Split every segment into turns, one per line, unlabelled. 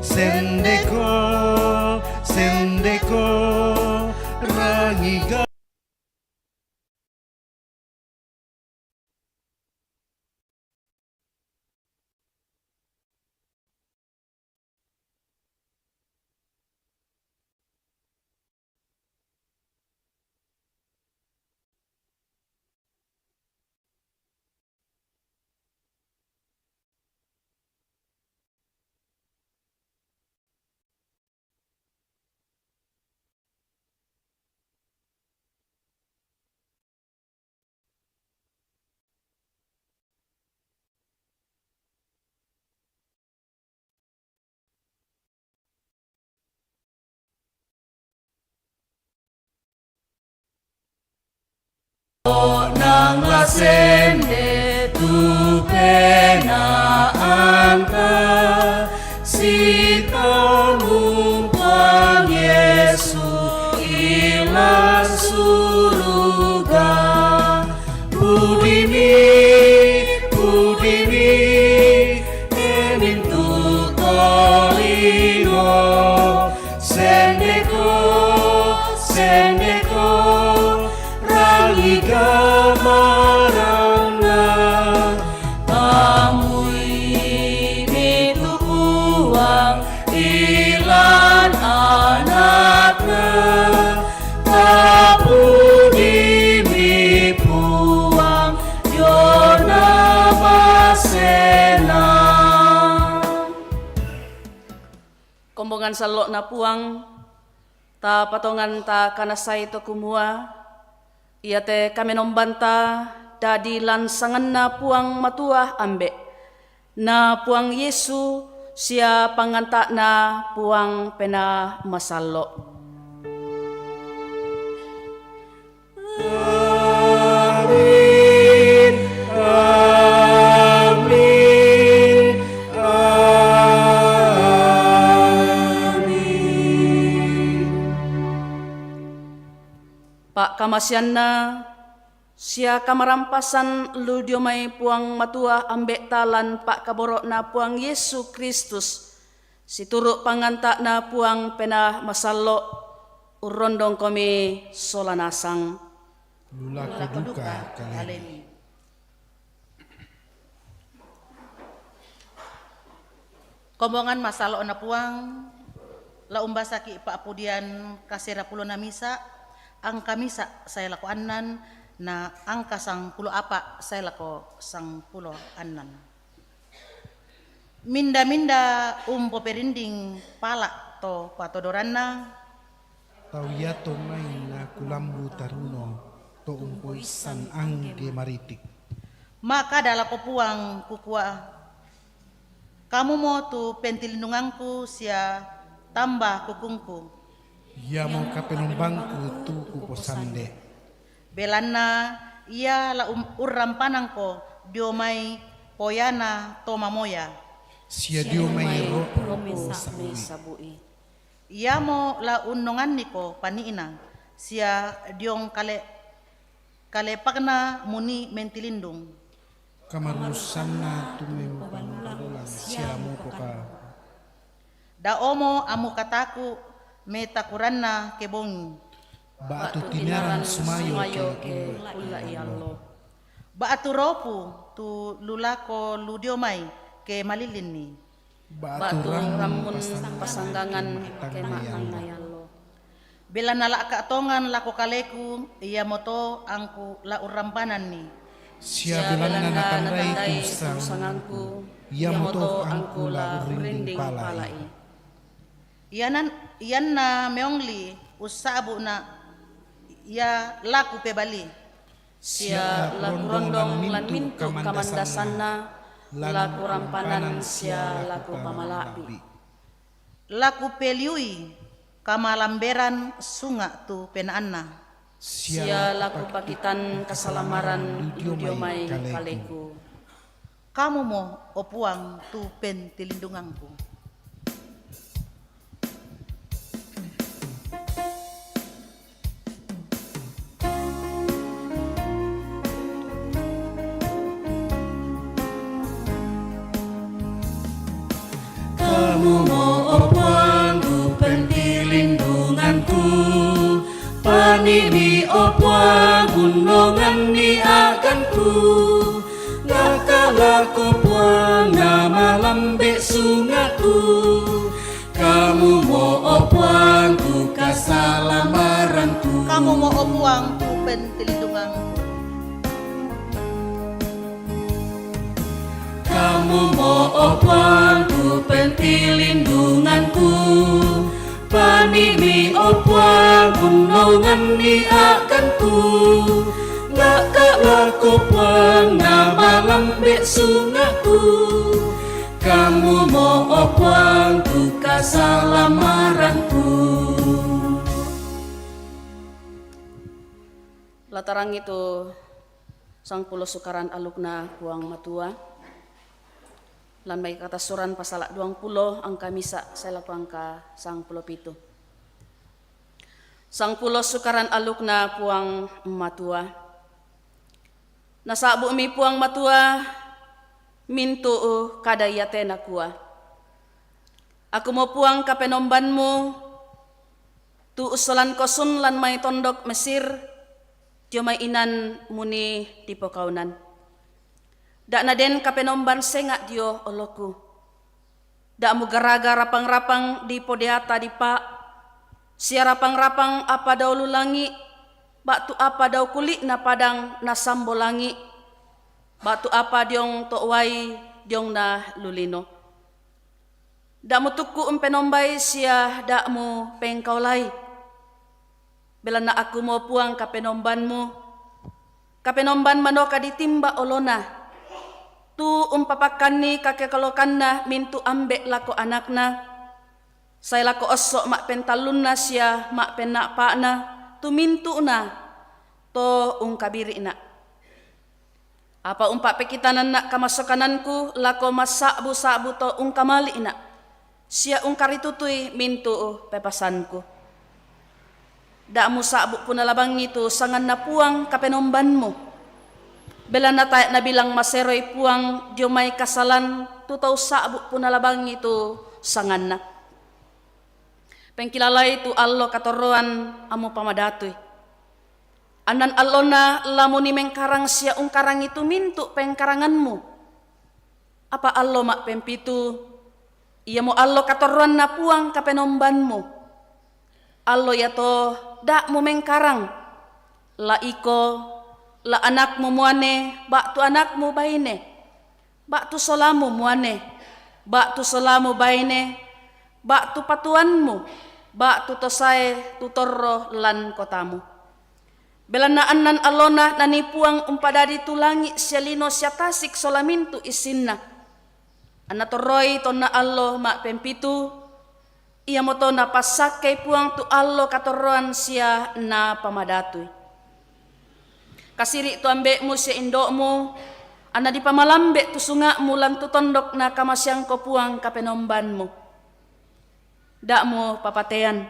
Sendeko, sendeko, rangiga. Nang lasende tu pena anta si tamumpang Yesu ilang suruga budimi emin tu tolino sendeko raliga marana tamui itu uang ilan anakna tapudi mi puang yona masena kombongan salok na puang ta patongan ta kanasay to kumua ia te kami nombanta dadi lansangan na puang matuah ambe na puang Yesu sia panganta na puang pena masalo. Amin, amin, amin. Pak kamasyan na sia kamarampasan ludio may puang matua ambek talan pak kaborok na puang Yesu Kristus situruk panganta na puang pena masalo urondong kami solanasang
lula keduka kalian.
Kombongan masalo na puang la umbasaki pa apudian kasira pulo na misa ang kamisa saya lako anan na angka sang pulo apa saya lako sang pulo anan minda perinding pala to patodoranna
Tau yato may na kulambu taruno to umpoy san angge maritik.
maka dalako puang kukua kamu mo tu pentilindunganku sia tambah kukungku
Ya mau kapenumbangku tu kuposande.
Belanna ia la urrampanangko diomai poyana toma moya.
Sia dio may ropo
sabui.
sabui.
Ia mo la unnongan niko paniina sia diong kalepakna muni mentilindung.
Kamarusan na tumempang sia mo poka.
Daomo amu kataku metakuranna kebongi.
Baatu tinaran sumayo
ke kula iyallo.
Baatu ropu tu lulako ludiomai ke malilini.
Baatu
ramun pasanggangan ke maang nayallo.
Bila nala katongan lako kaleku iya moto angku la urampanan ni.
Sia bilang na nakandai
tusangangku.
Ia moto angku la urinding palai.
Iyan na meongli usabu na ya laku pebali.
Sia laku rondong lan mintu kamandasanna laku rampanan sia laku pamalapi.
Laku peliui kamalamberan sunga tu penaanna.
Sia laku pakitan kasalamaran diomai kaleku.
Kamu mo opuang tu pentilindunganku.
panimi opuang gunungan ni akanku nakalaku puang na malambe sungaku kamu mo opuang ku kasalamaranku
Kamu mo opuang ku pentilindungan.
kamu mo opuang ku pentilindunganku panimi opuang gunungan ni akanku nakalaku puang na malambe sungaku kamu mo opuang ku kasalamaranku.
Latarang itu sang pulo sukaran alukna puang matua. Lan may katasuran pasala 20 angka misa sa angka sang pulo pito. Sang pulo sukaran alukna puang matua. Nasabu mi puang matua mintu kadayate na kuwa. Aku mo puang kapenombanmu tu usulan kosun lan may tondok Mesir dio may inan muni di pokaunan. Da na den kapenomban senga dio oloku. Da mu garaga rapang-rapang di podeata di pa. Sia rapang-rapang apa daw lulangi. Batu apa daw kulit na padang na sambolangi. Batu apa diong to'way diong na lulino. Da mu tuku penombay sia da mu pengkaulay. Bila na aku mo puang kapenombanmu. Kapenomban mano kaditimba olona. Tu umpapakan ni kakekalokan na mintu ambek lako anakna. Say lako osok mak pentalun na siya mak penakpa na. Tu mintu na to kabiri na. Apa umpak pekitanan nak kamasokananku lako masabu-sabu to kamali na. Siya karitutui mintu pepasanku. Da mu sabu punalabang itu sangan na puang kapenombanmu. Bela na tayo na bilang maseroy puang diyo may kasalan tutaw sabu punalabang itu sangan na. Pengkilalay tu allo katoroan amo pamadatoy. Anan allo na lamo ni mengkarang siya karang itu mintu pengkaranganmu. Apa allo mak pempitu iya mo allo katoroan na puang kapenombanmu. Allo yato da mo mengkarang la iko la anak mo muane, bak tu anak mo baine, bak tu solamu muane, bak tu solamu baine, bak tu patuanmu, bak tu tosai tu torro lan kotamu. Belanaan nan alona nani puang umpadadi tulangi sialino siatasik solamintu isinna. Anatoroi to na allo mak pempitu, ia moto na pasakai puang tu allo katoroan sia na pamadatuy. Kasiri tu ambek mu si indok mu, ana di pamalambe tu sunga mu lan tu tondok na kamasyang ko puang kapenomban mu. Dak mu papatean,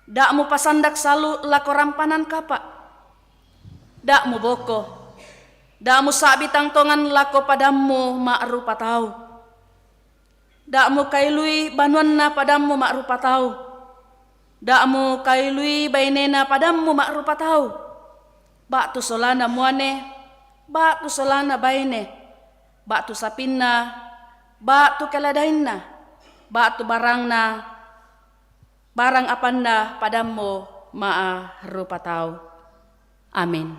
dak mu pasandak salu lako rampanan kapa, dak mu boko, dak mu sabi tangtongan lako padamu mak rupa tau, dak mu kailui banuan na padamu mak rupa tau, dak mu kailui bainena padamu mak rupa tau. Bak tu solana muane, bak tu solana baine, bak tu sapinna, bak tu keladainna, bak tu barangna, barang apanda padamu maa rupa tau. Amin.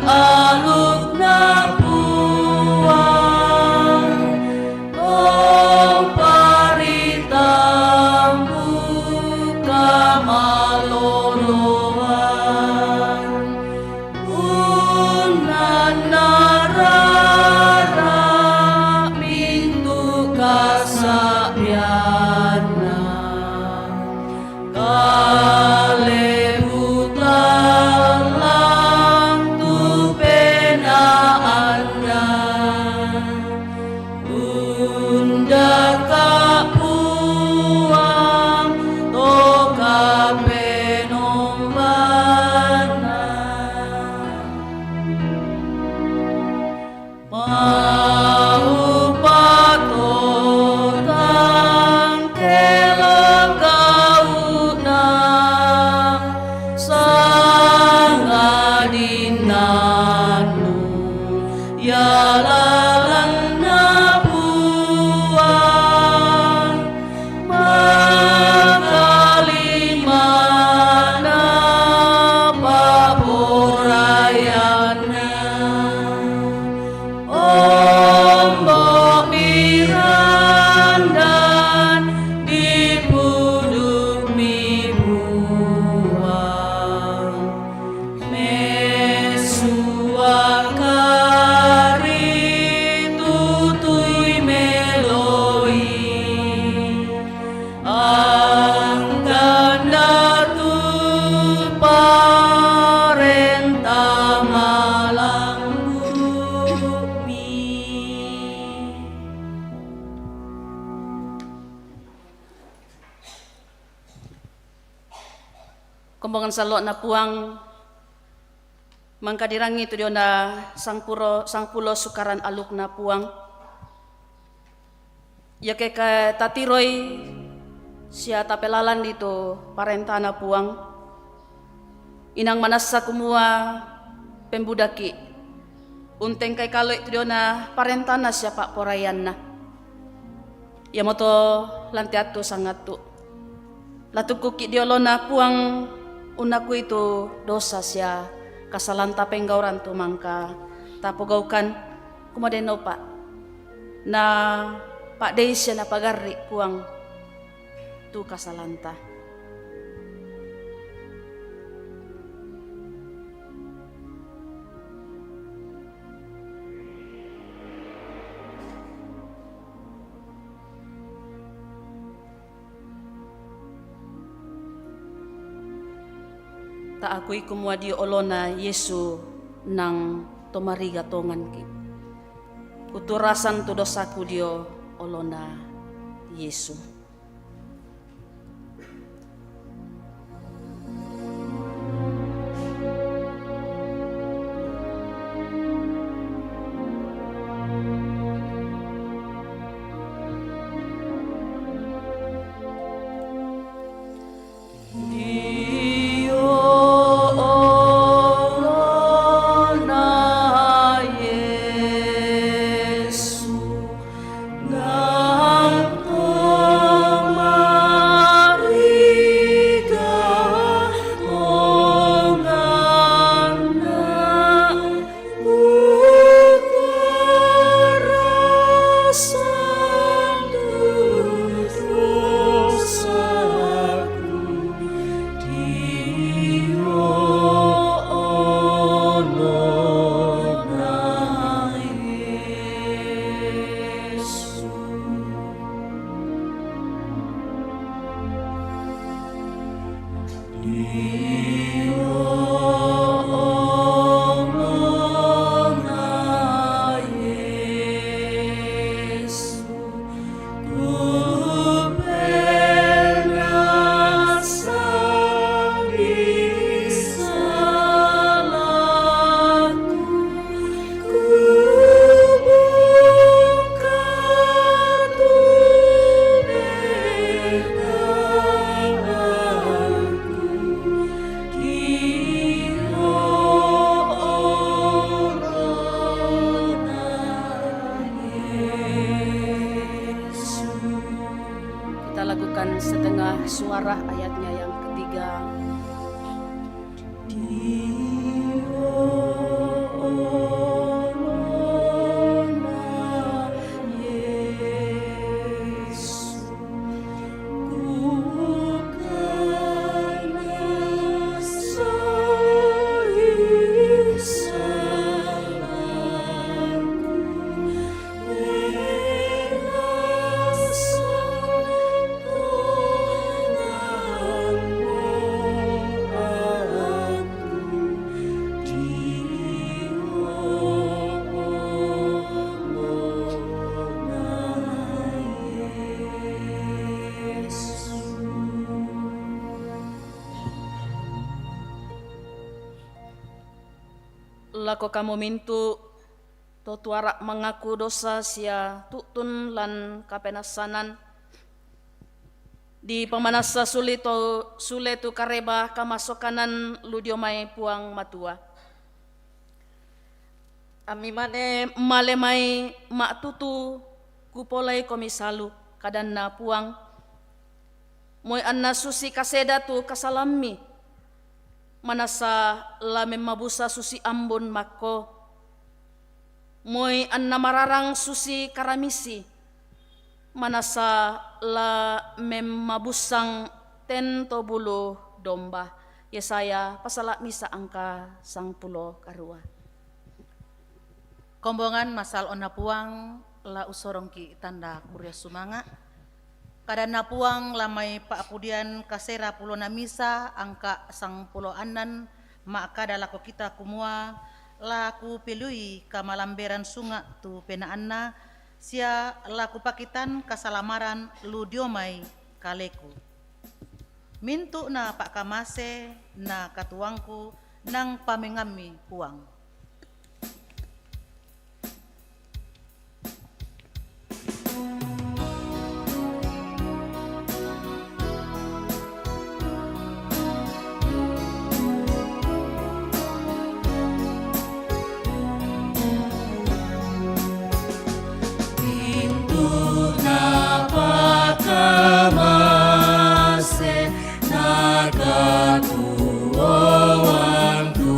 Aluk na puang,
Hello gauna sangadinanu ya lalang na buang makalimana paborayana ombo mirandan di puduk mi buang mesuakari tutui meloi angkanda tu parenta malang bumi. Kumbongan salok na puang mangkadirangi tu na sang pulo sukaran aluk na puang ya ke tatiroi sia tapelalan dito parenta na puang inang manasa kumua pembudaki unteng kay kaloy tu na parenta na siya pak porayan na ya moto lantiatu sangatu latukuki diolo na puang unaku itu dosa siya kasalanta penggauran tu mangka tapogaukan kumadeno pak na pak dei siya na pagari puang tu kasalanta. Ta ako'y kumwa di olona Yesu nang tomariga tongan ki. Uturasan tu dosaku dio olona Yesu. Setengah suara ayatnya yang ketiga. Lako kamu mintu to tuara mengaku dosa sia tutun lan kapenasanan Di pamanasa suletu kareba kamasokanan ludiomay puang matua. Ami mane malemay matutu kupolay komisalu kadan na puang. Moy anna susi kaseda tu kasalami. Manasa lame mabusa susi ambon mako. Moy anna mararang susi karamisi. Manasa la memabusang 10 domba. Yesaya pasala misa angka 10 karua.
Kombongan masal ona puang la usorong ki tanda kurya sumanga. Kadana puang lamay paapudian kasera pulo na misa angka 10 anan maka dalako kita kumua laku pilui kamalamberan sunga tu penaanna sia laku pakitan kasalamaran ludiomay kaleku. Mintu na pak kamase na katuangku nang pamengami puang.
Napakamase nagatuowanku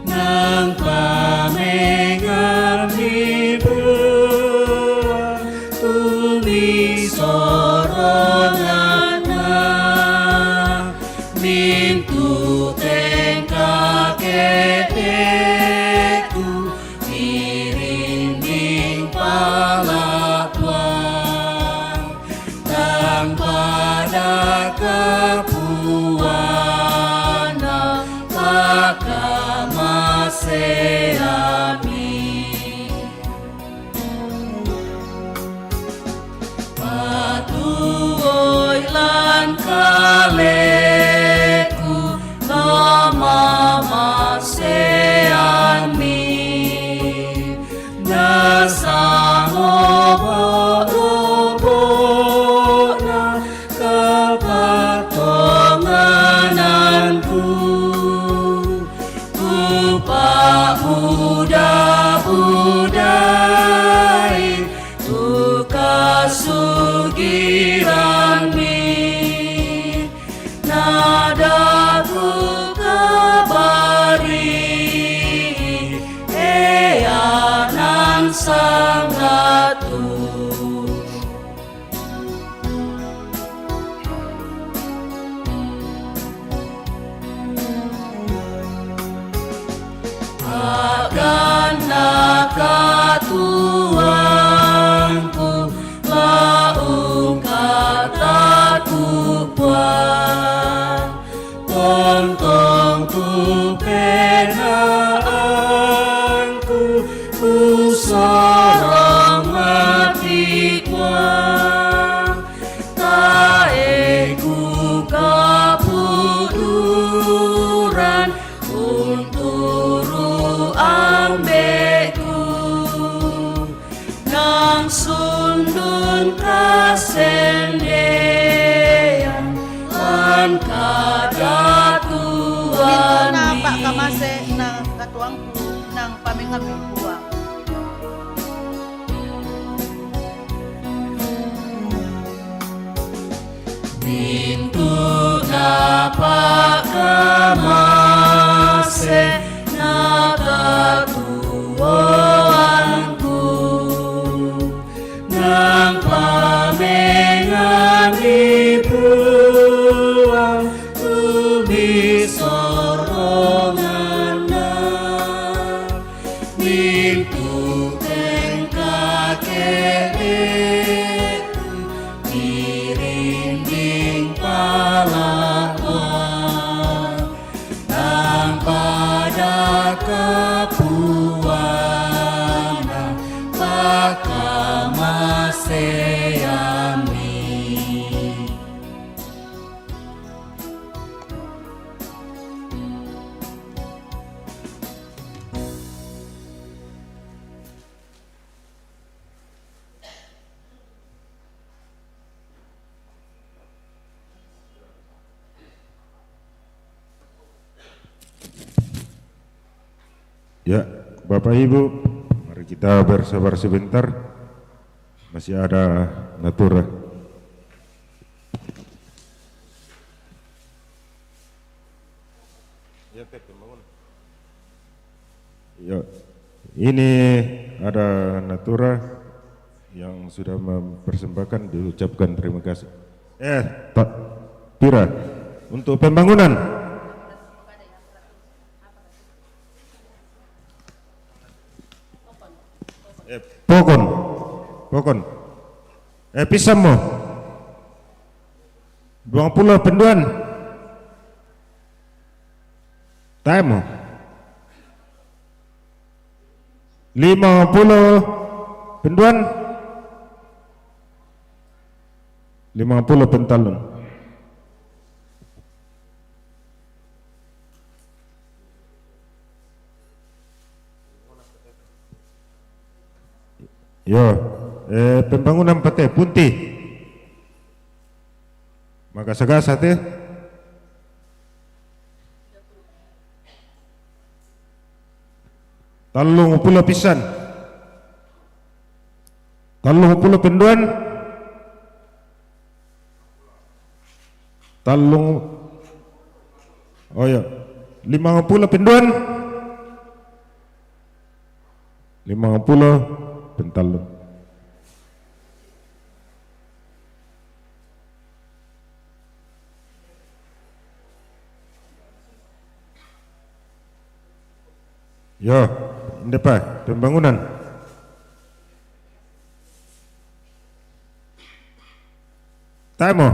nang pamengami buah tumisorongana mintu tengka keteku dirinding palatuan dan pada kepuana pakamaseami patuoi lan kaleku namamaseami nasangobo-obona kepatongananku upa-buda-budai tukasugiranmi nadaku kabari eanan sang ratu. Akan nakatuanku laung kataku puan tontongku penaanku ku sorong mati puan taeku kapuduran unturu ambeku nang sundun kasendean lan kadatuan
Mintu na pak kamase na katuangku nang pamengami puang.
Mintu napakamase nakatuoanku nang pamengami puang tumisorongana mintu tengka kedeku dirinding palatuan nang pada kepuana pakamaseami.
Ya, Bapak Ibu, mari kita bersabar sebentar. Masih ada natura. Ya, ini ada natura yang sudah mempersembahkan, diucapkan terima kasih. Pak Pira, untuk pembangunan. Pokon. Pisang mo. 20 penduan. Tayo mo. 50 penduan. 50 pentalon. Yo, pembangunan pate punti. Maka sagasa te. Talung pulo pisan. Talung pulo penduan. Talung. Oh ya, 50 penduan. 50 pentalon. Yo, ini Pak, pembangunan. Tamo.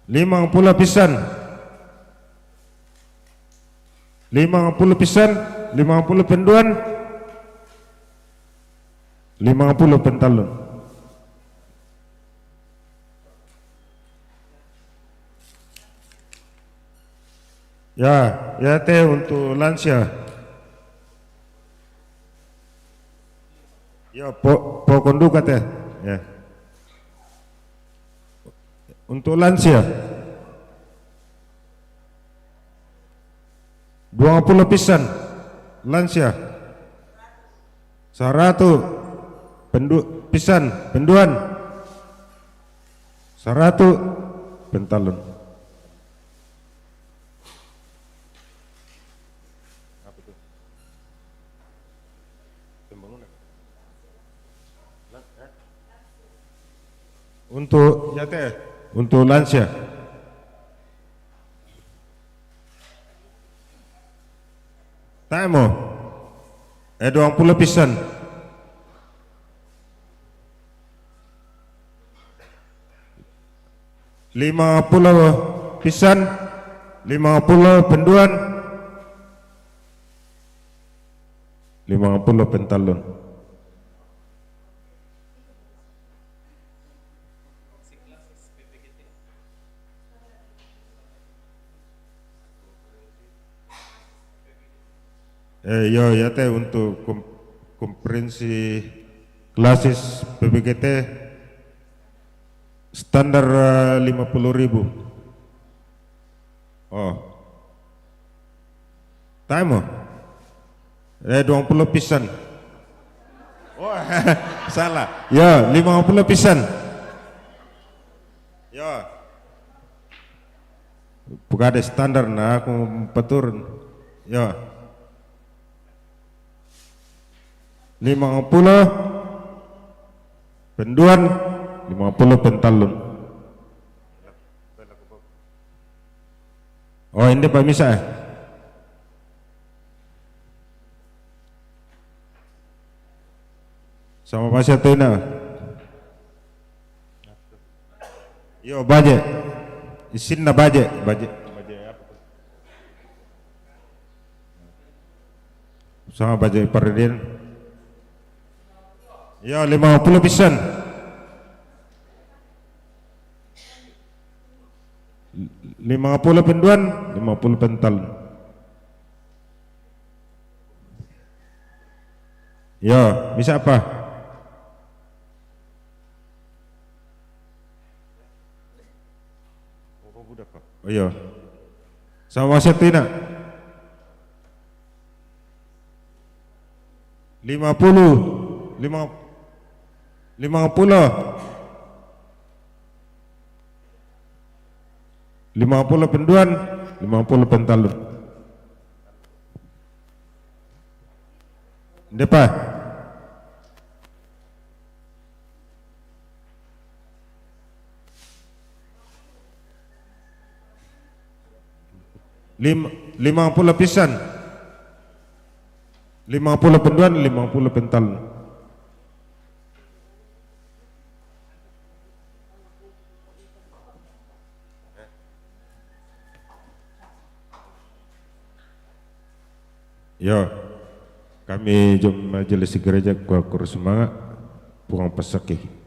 50 pisan. 50 pisan, 50 penduan. 50 pentalon. Ya teh untuk lansia. Ya konduka teh. Ya. Untuk lansia. 20 pisan lansia. 100 pisan penduan 100 pentalon. Apa itu? Pembangunan. Untuk ya teh, untuk lansia. Tamo 20 pisan. 50 pisan, 50 penduan, 50 pentalon. Yo ya teh untuk komprehensi klasis PPKT standar 50.000. Oh. Tamo. 20 pisan. Oh, salah. Ya, 50 pisan. Ya. Bukan ada standar nah aku peturun. Ya. 50 penduan, 50 pentalon. Oh ini Pak Misa. Sama Pak Syatuna. Yo baje. Isin na baje. Baje apa? Sama baje Pardin. Ya 50 pisan. 50 penduan, 50 pentalon. Ya, bisa apa? Oh iya. Sama Setina. 50 penduan, 50 pentalun. Depa. Lima puluh pisan, 50 penduan, 50 pentalun. Yo, kami jom majelis gereja kuakur semangat puang pesaki.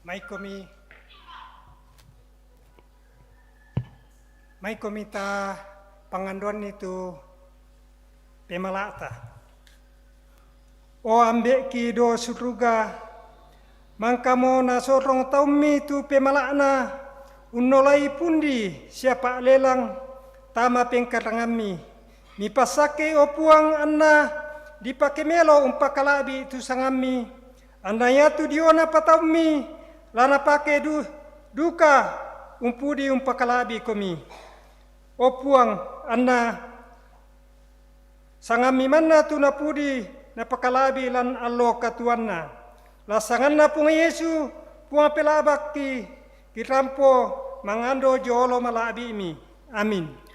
Mai komi ta panganduan itu pemalata. O ambek ki do surga mangkamo na sorong taumi tu pemalakna unolai pundi siapa lelang tama pengkarangami mi pasake opuang anna dipake melo umpakalabi tu sangami andaya tu diona pataumi lana pake duka umpudi umpakalabi komi opuang anna sangami manna tu napudi napakalabi lan allo katuanna lasanganna pung Yesu pung pelabak ki rampo mangando jolo malabi mi amin.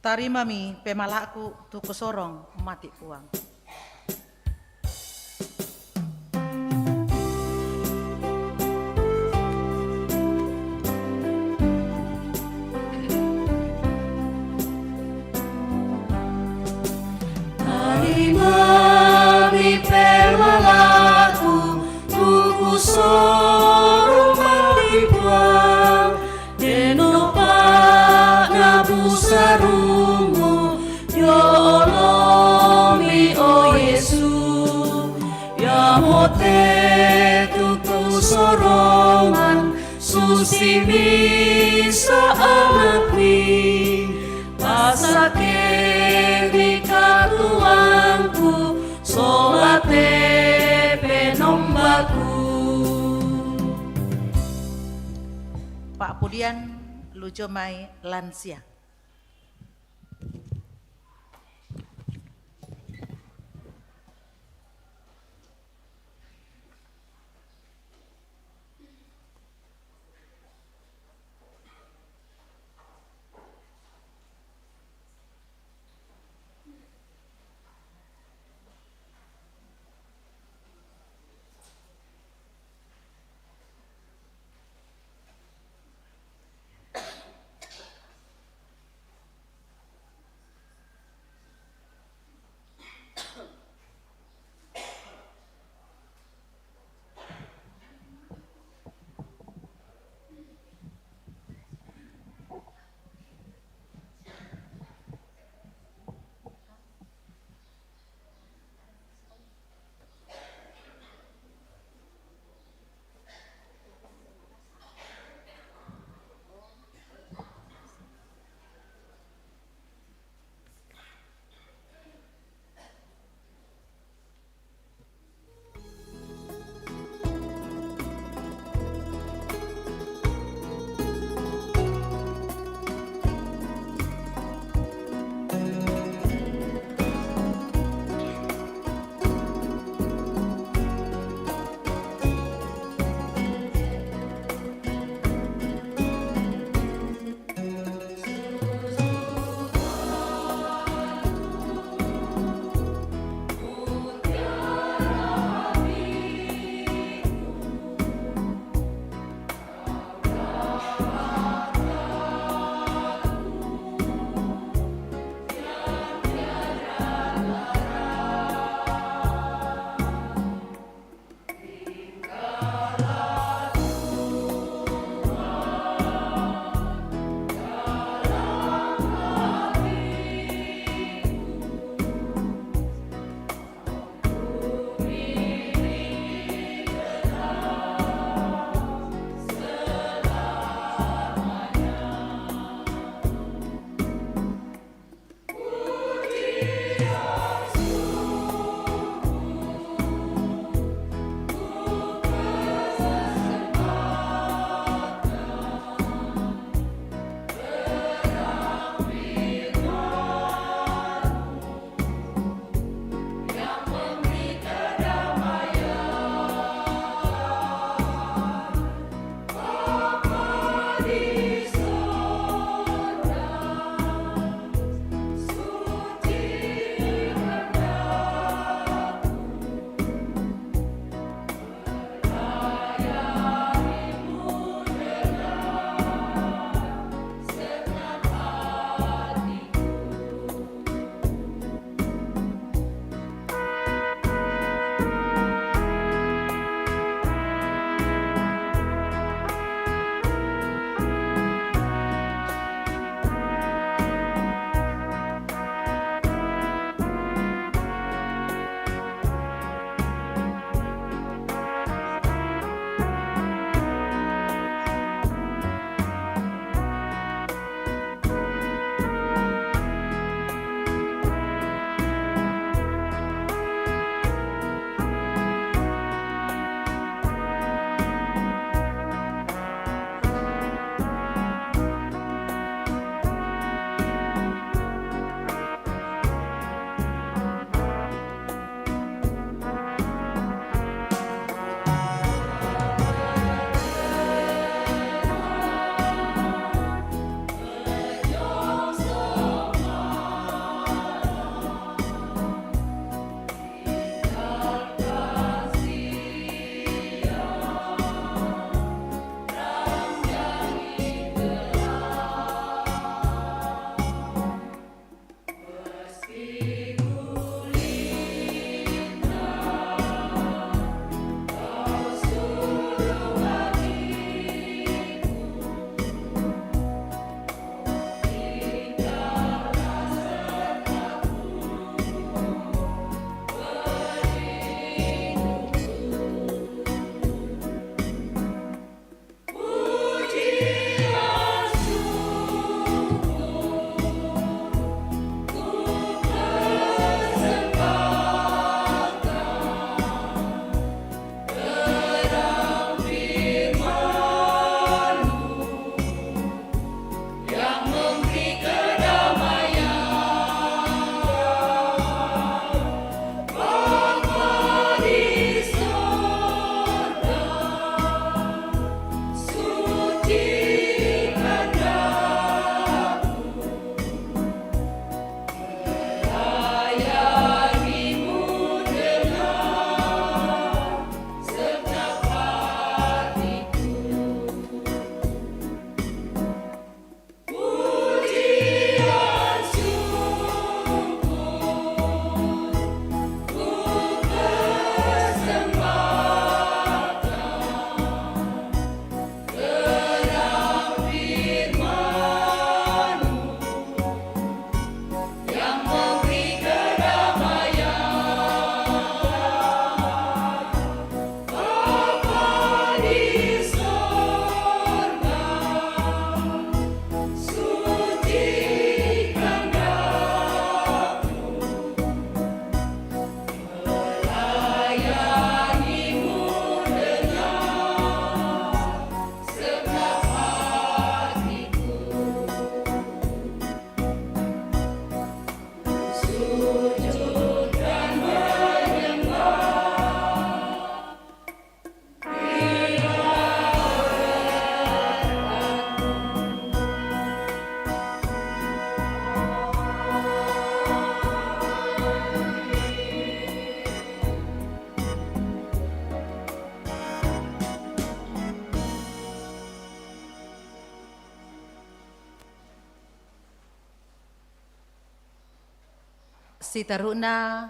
Tarima mi pemalaku tu kesorong mati puang.
Tarima mi pemalaku tu kusorong mati puang. Denopa na busarungu yolomi o Yesu ya mote tuku sorongan susi bisa anakwi pasake bikatuanku solate penombaku.
Pak Pudian lujo mai lansia. Si taruna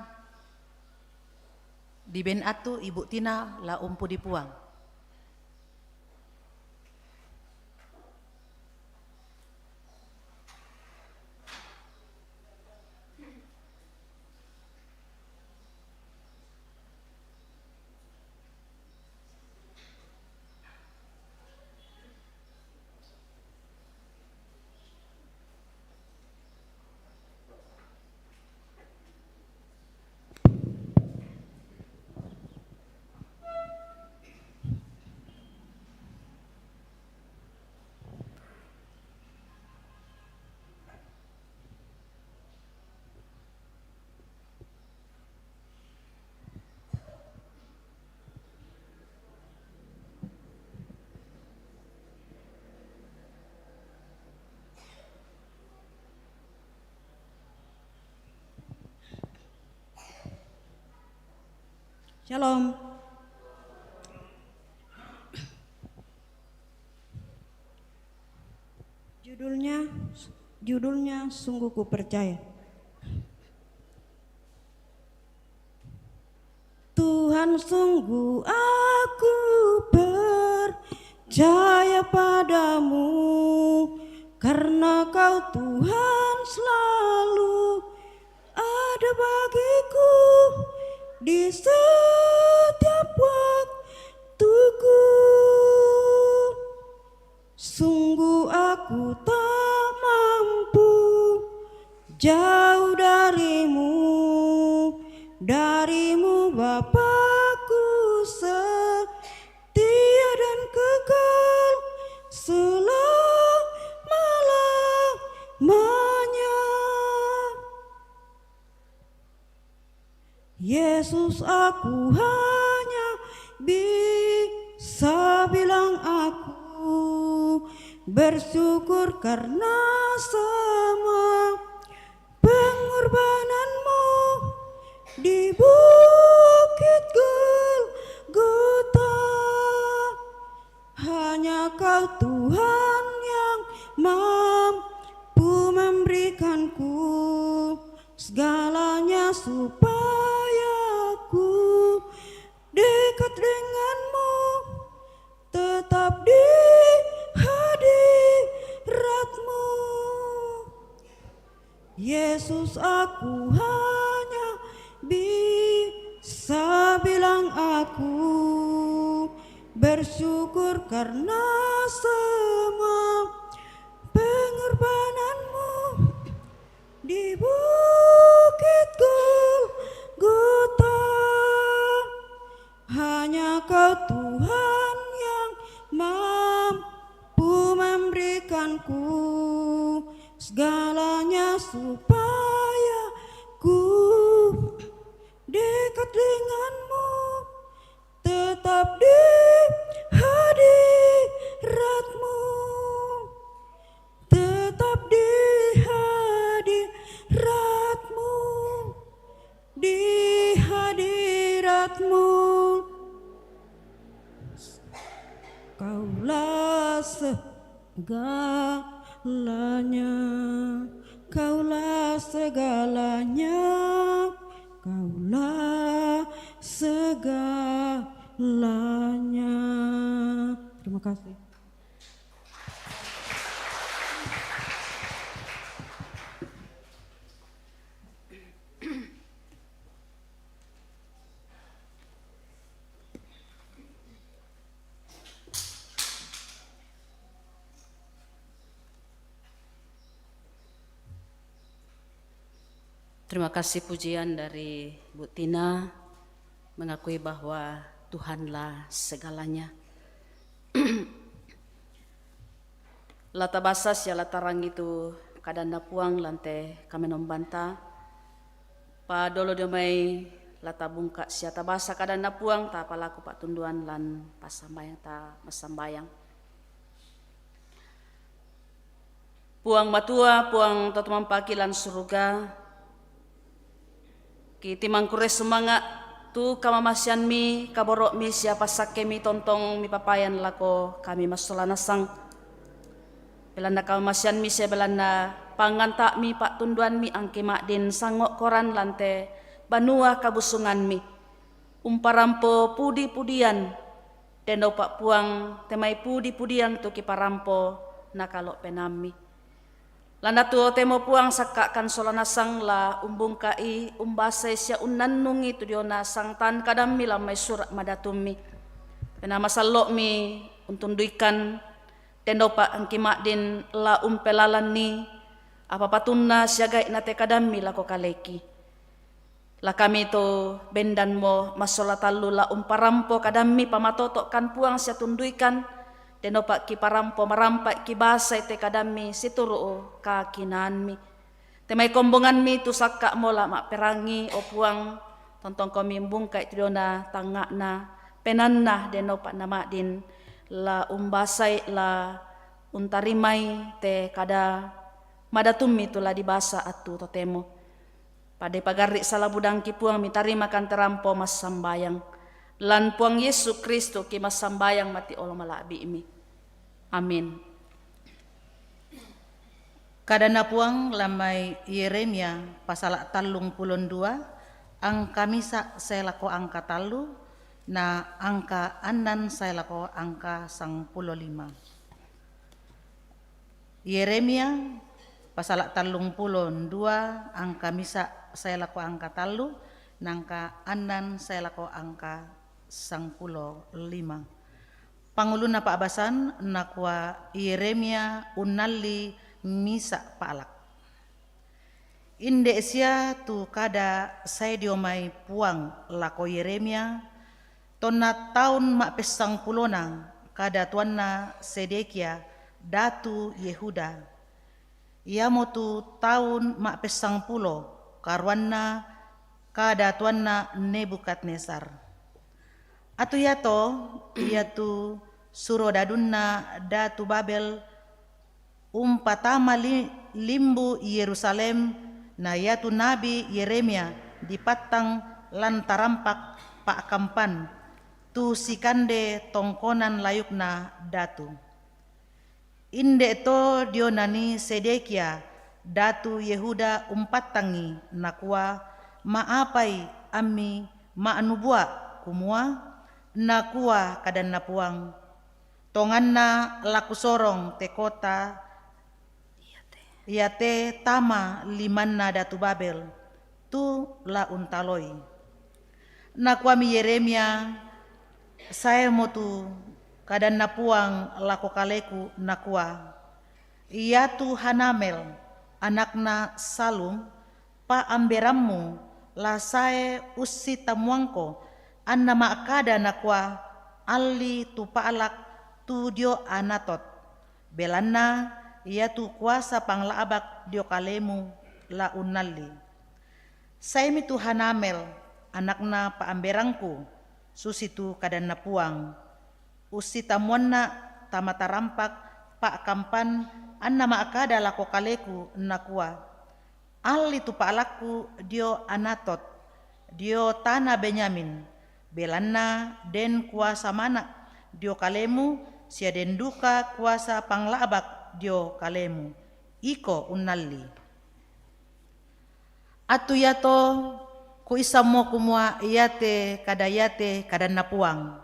di ben atu Ibu Tina la umpu dipuang.
Shalom. Judulnya sungguh ku percaya. Tuhan, sungguh aku percaya padamu, karena Kau Tuhan selalu ada bagiku di setiap waktuku. Sungguh aku tak mampu jauh darimu Bapakku setia dan kekal selama-lamanya. Yesus, aku hanya bisa bilang aku bersyukur karena semua pengorbananmu di bukit Golgota. Hanya Kau Tuhan yang mampu memberikanku segalanya supaya ku dekat denganmu, tetap di hadiratmu. Yesus, aku hanya bisa bilang aku bersyukur karena semua pengorbananmu di bukit Golgota. Hanya Kau Tuhan yang mampu memberikanku segalanya supaya ku dekat denganmu, tetap di hadiratmu, tetap di hadiratmu, di hadiratmu. Kaulah segalanya, Kaulah segalanya, Kaulah segalanya. Terima kasih.
Terima kasih pujian dari Bu Tina mengakui bahwa Tuhanlah segalanya. Lata basas ya latarang itu kadanda puang lante kami nombanta. Pa dolo domai lata bungka siata basa kadanda puang ta palaku pak tunduan lan pasambayang ta masambayang. Puang matua puang totomang paki lan surga. Kiti mangkure semangat tu kamamasian mi kaborok mi siapa sake mi tontong mi papayan lako kami masola nasang belanda kamamasian mi saya belanda panganta mi pak tunduan mi angke mak din sangok koran lante banua kabusungan mi umparampo pudi-pudian dendo pak puang temai pudi-pudian tu kiparampo nakalo penami landa tu temo puang sakakkan solanasang la umbung kai umbase sia unnannungi tu diona sang tan kadam mi lamai surat madatumi penama salok mi untunduikan tendo pak angki mak din la umpelalan ni apa patunna siagai nate kadami la ko kaleki la kami to bendan mo masola talu la umparampo kadami pamatotok kan puang sia tunduikan tendo pak ki parampo marampak ki basa te kadami situru ka kinanmi temai kombongan mi tu sakka mola mak perangi o puang tontong kami mbungkai triona tangakna penanna deno pak nama din la umbasai la untarimai te kada madatumi tu la dibasa atu totemo pada pagari salah budang ki puang mitarima kan terampo mas sambayang lan puang Yesu Kristo ki mas sambayang mati olo malabi imi amin.
Kadana puang lamai Yeremia pasal 32 angka misa saya lako angka talu na angka anan saya lako angka 15. Yeremia pasal 32 angka misa saya lako angka talu nangka anan saya lako angka 15. Panguluna Pak Abasan nakwa Yeremia unali misa palak. Inde sia tu kada saya diomai puang lako Yeremia tona tahun mak pesang pulona kada tuanna Sedekia datu Yehuda. Ia motu tahun mak pesang pulo karwana kada tuanna Nebukadnesar. Atu yato iatu surodadunna datu Babel umpatama limbu Yerusalem na yatu nabi Yeremia di patang lantarampak pak kampan tu sikande tongkonan layukna datu. Inde to dionani Sedekia datu Yehuda umpatangi nakwa maapai ami maanubua kumua nakua kadan napuang tonganna laku sorong te kota yate tama limanna datu Babel tu la untaloi nakwa mi Yeremia saya motu kadan napuang lako kaleku nakua ia tu Hanamel anakna Salum pa amberammu la sae usi tamuangko anna makada nakwa ali tu paalak tu dio Anatot belanna ia tu kuasa panglaabak dio kalemu la unali saimi tu Hanamel anakna paamberangku susitu kadan napuang usi tamuanna tamatarampak pak kampan anna makada lako kaleku nakua ali tu paalaku dio Anatot dio tanah Benyamin belanna den kuasa mana dio kalemu sia den duka kuasa panglaabak dio kalemu iko unali atu yato ku isamo kumua iyate kada napuang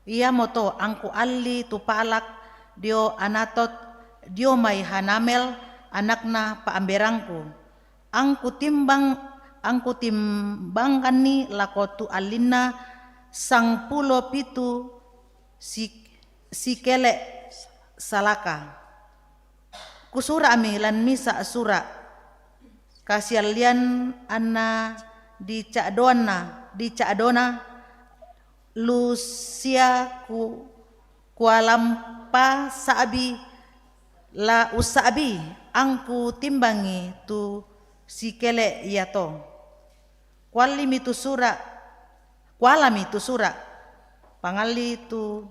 iya moto angku alli tu palak dio Anatot dio mai Hanamel anakna paamberangku angku timbangkan ni lako tu alina sang pulo pitu si kele salaka kusura ami lan misa sura kasialian anna di cakdona lusia kualampa saabi la usabi angku timbangi tu si kele yato kualami tu sura pangali tu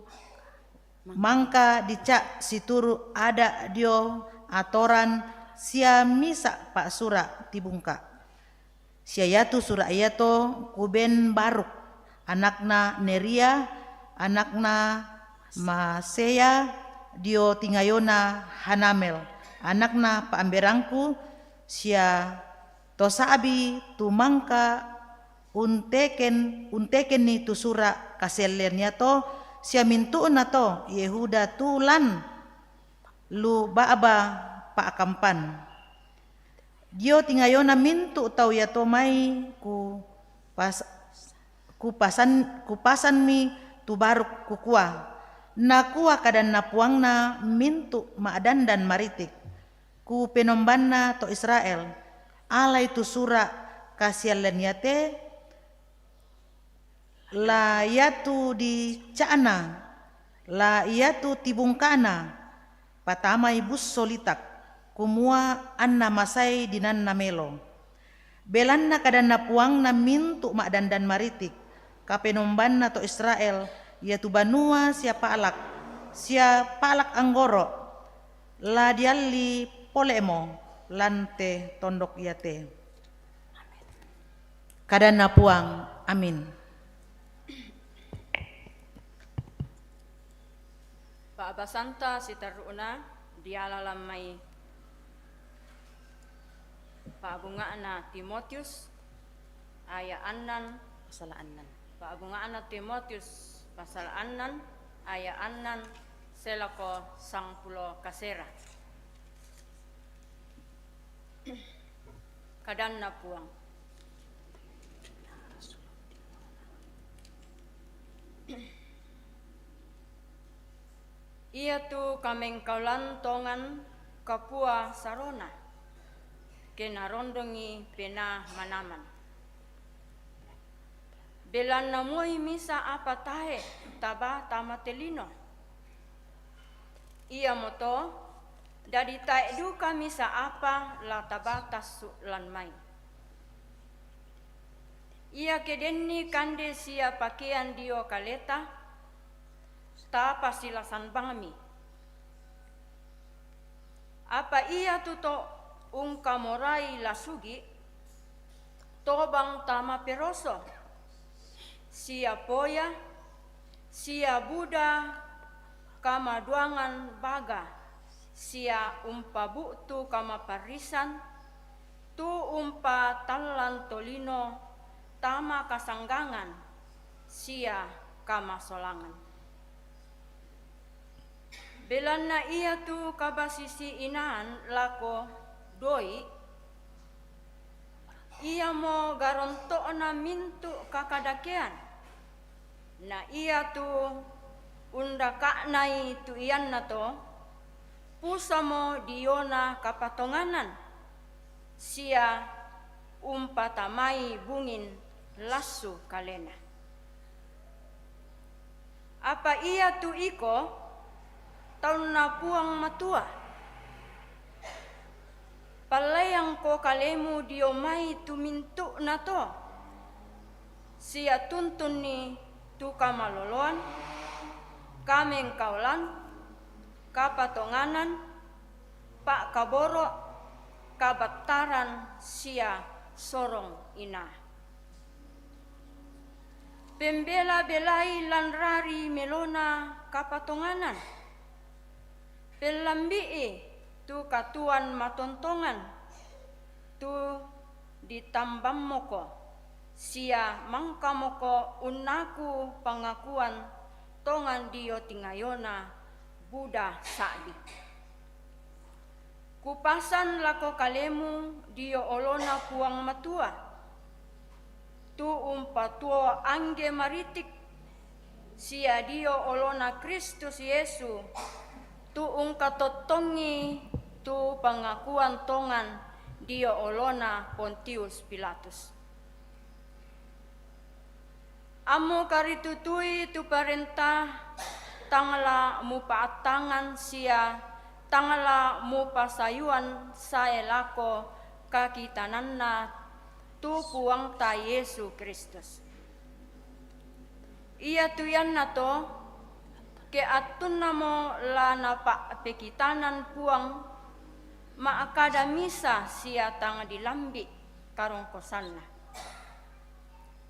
mangka dicak situru ada dio atoran sia misa pak sura tibungka sia yatu sura yato kuben Baruk anakna Neria anakna Maseya dio tingayona Hanamel Anakna paamberangku sia tosabi tumangka unteken ni tu sura kasellernya to sia mintu na to Yehuda tulan lu baaba paakampan. Dio tingayona mintu tau ya to mai kupasan mi tu baruk kukua. Nakua kadan napuangna mintu maadan dan maritik. Ku penombanna to Israel. Alai tu sura kasialan yate la yatu di cana la yatu tibungkana patama ibus solitak kumua anna masai dinan namelo belanna kadan napuang na mintu maadan dan maritik kapenombanna to Israel yatu banua sia palak anggoro la dialli polemo lante tondok yate kadan napuang amin.
Paabasanta si taruna dialalam may paabungaan na Timotheus ayaanan pasalaanan. Paabungaan na Timotheus pasalaanan ayaanan selako 10 kasera. Kadan na puang. Ia tu kameng kaulan tongan kapua sarona kenarondongi pena manaman. Belan namoi misa apa tahe taba tamatelino. Ia moto dari tae duka misa apa la taba tasu lan mai. Ia kedenni kande sia pakaian dio kaleta ta pasilasan bangami. Apa ia tuto ungka morai lasugi tobang tama peroso sia poya sia buda kama duangan baga sia umpa buktu kama parisan tu umpa talan tolino tama kasanggangan sia kama solangan. Belanna ia tu kabasisi inaan lako doi ia mo garonto na mintu kakadakean na ia tu unda kaknai tu iyan na to pusa mo diona kapatonganan sia umpatamai bungin lasu kalena. Apa ia tu iko taun na puang matua. Palayang ko kalemu dio mai tumintu na to. Sia tuntun ni tu kamaloloan, kameng kaulan, kapatonganan, pak kaboro, kabataran sia sorong ina. Pembela belai lan rari melona kapatonganan. Pelambii tu katuan matontongan tu ditambam moko sia mangka moko unaku pangakuan tongan dio tingayona Buddha sadi. Kupasan lako kalemu dio olona puang matua tu umpatuo angge maritik sia dio olona Kristus Yesu tu ungkatotongi tu pangakuan tongan dio olona Pontius Pilatus. Amo karitutui tu parentah tangala mu paatangan sia tangala mu pasayuan saelako kakitananna tu puang ta Yesu Kristus. Ia tuyan na to ke atun namo la napa pekitanan puang maakadamisa sia tang dilambi karong kosanna.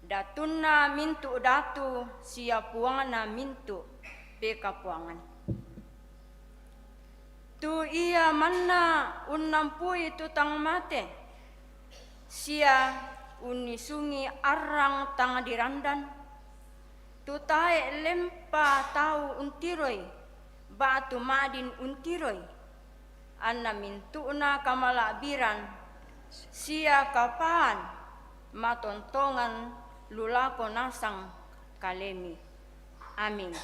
Datunna mintu datu sia puangana mintu peka puangan. tu ia manna unnampui tutang mate. Sia unisungi arang tang dirandan. Tu tae lempa tau untiroi, batu madin untiroi. Anna mintuna kamalabiran, sia kapan matontongan lulako nasang kalemi. Amin.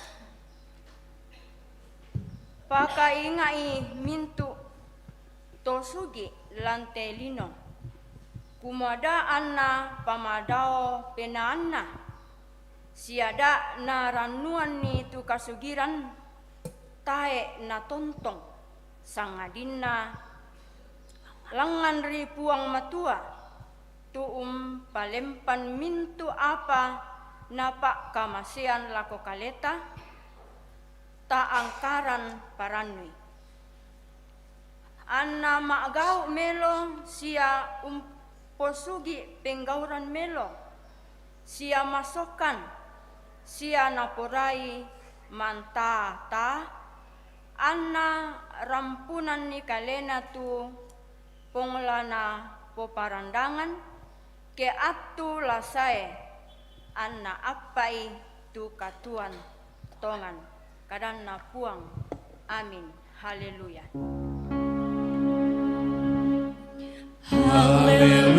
Pakaingai mintu tosugi lante lino. Kumada anna pamadao penaanna. Siada na ranuan ni tu kasugiran tae na tontong sangadina langan ri puang matua tu palempan mintu apa napa kamasian lako kaleta ta angkaran paranui anna magau melo sia posugi penggauran melo sia masokan sia naporai mantata anna rampunan ni kalena tu ponglana poparandangan ke atu lasai anna apai tu katuan tongan kadanna puang. Amin. Haleluya.
Haleluya,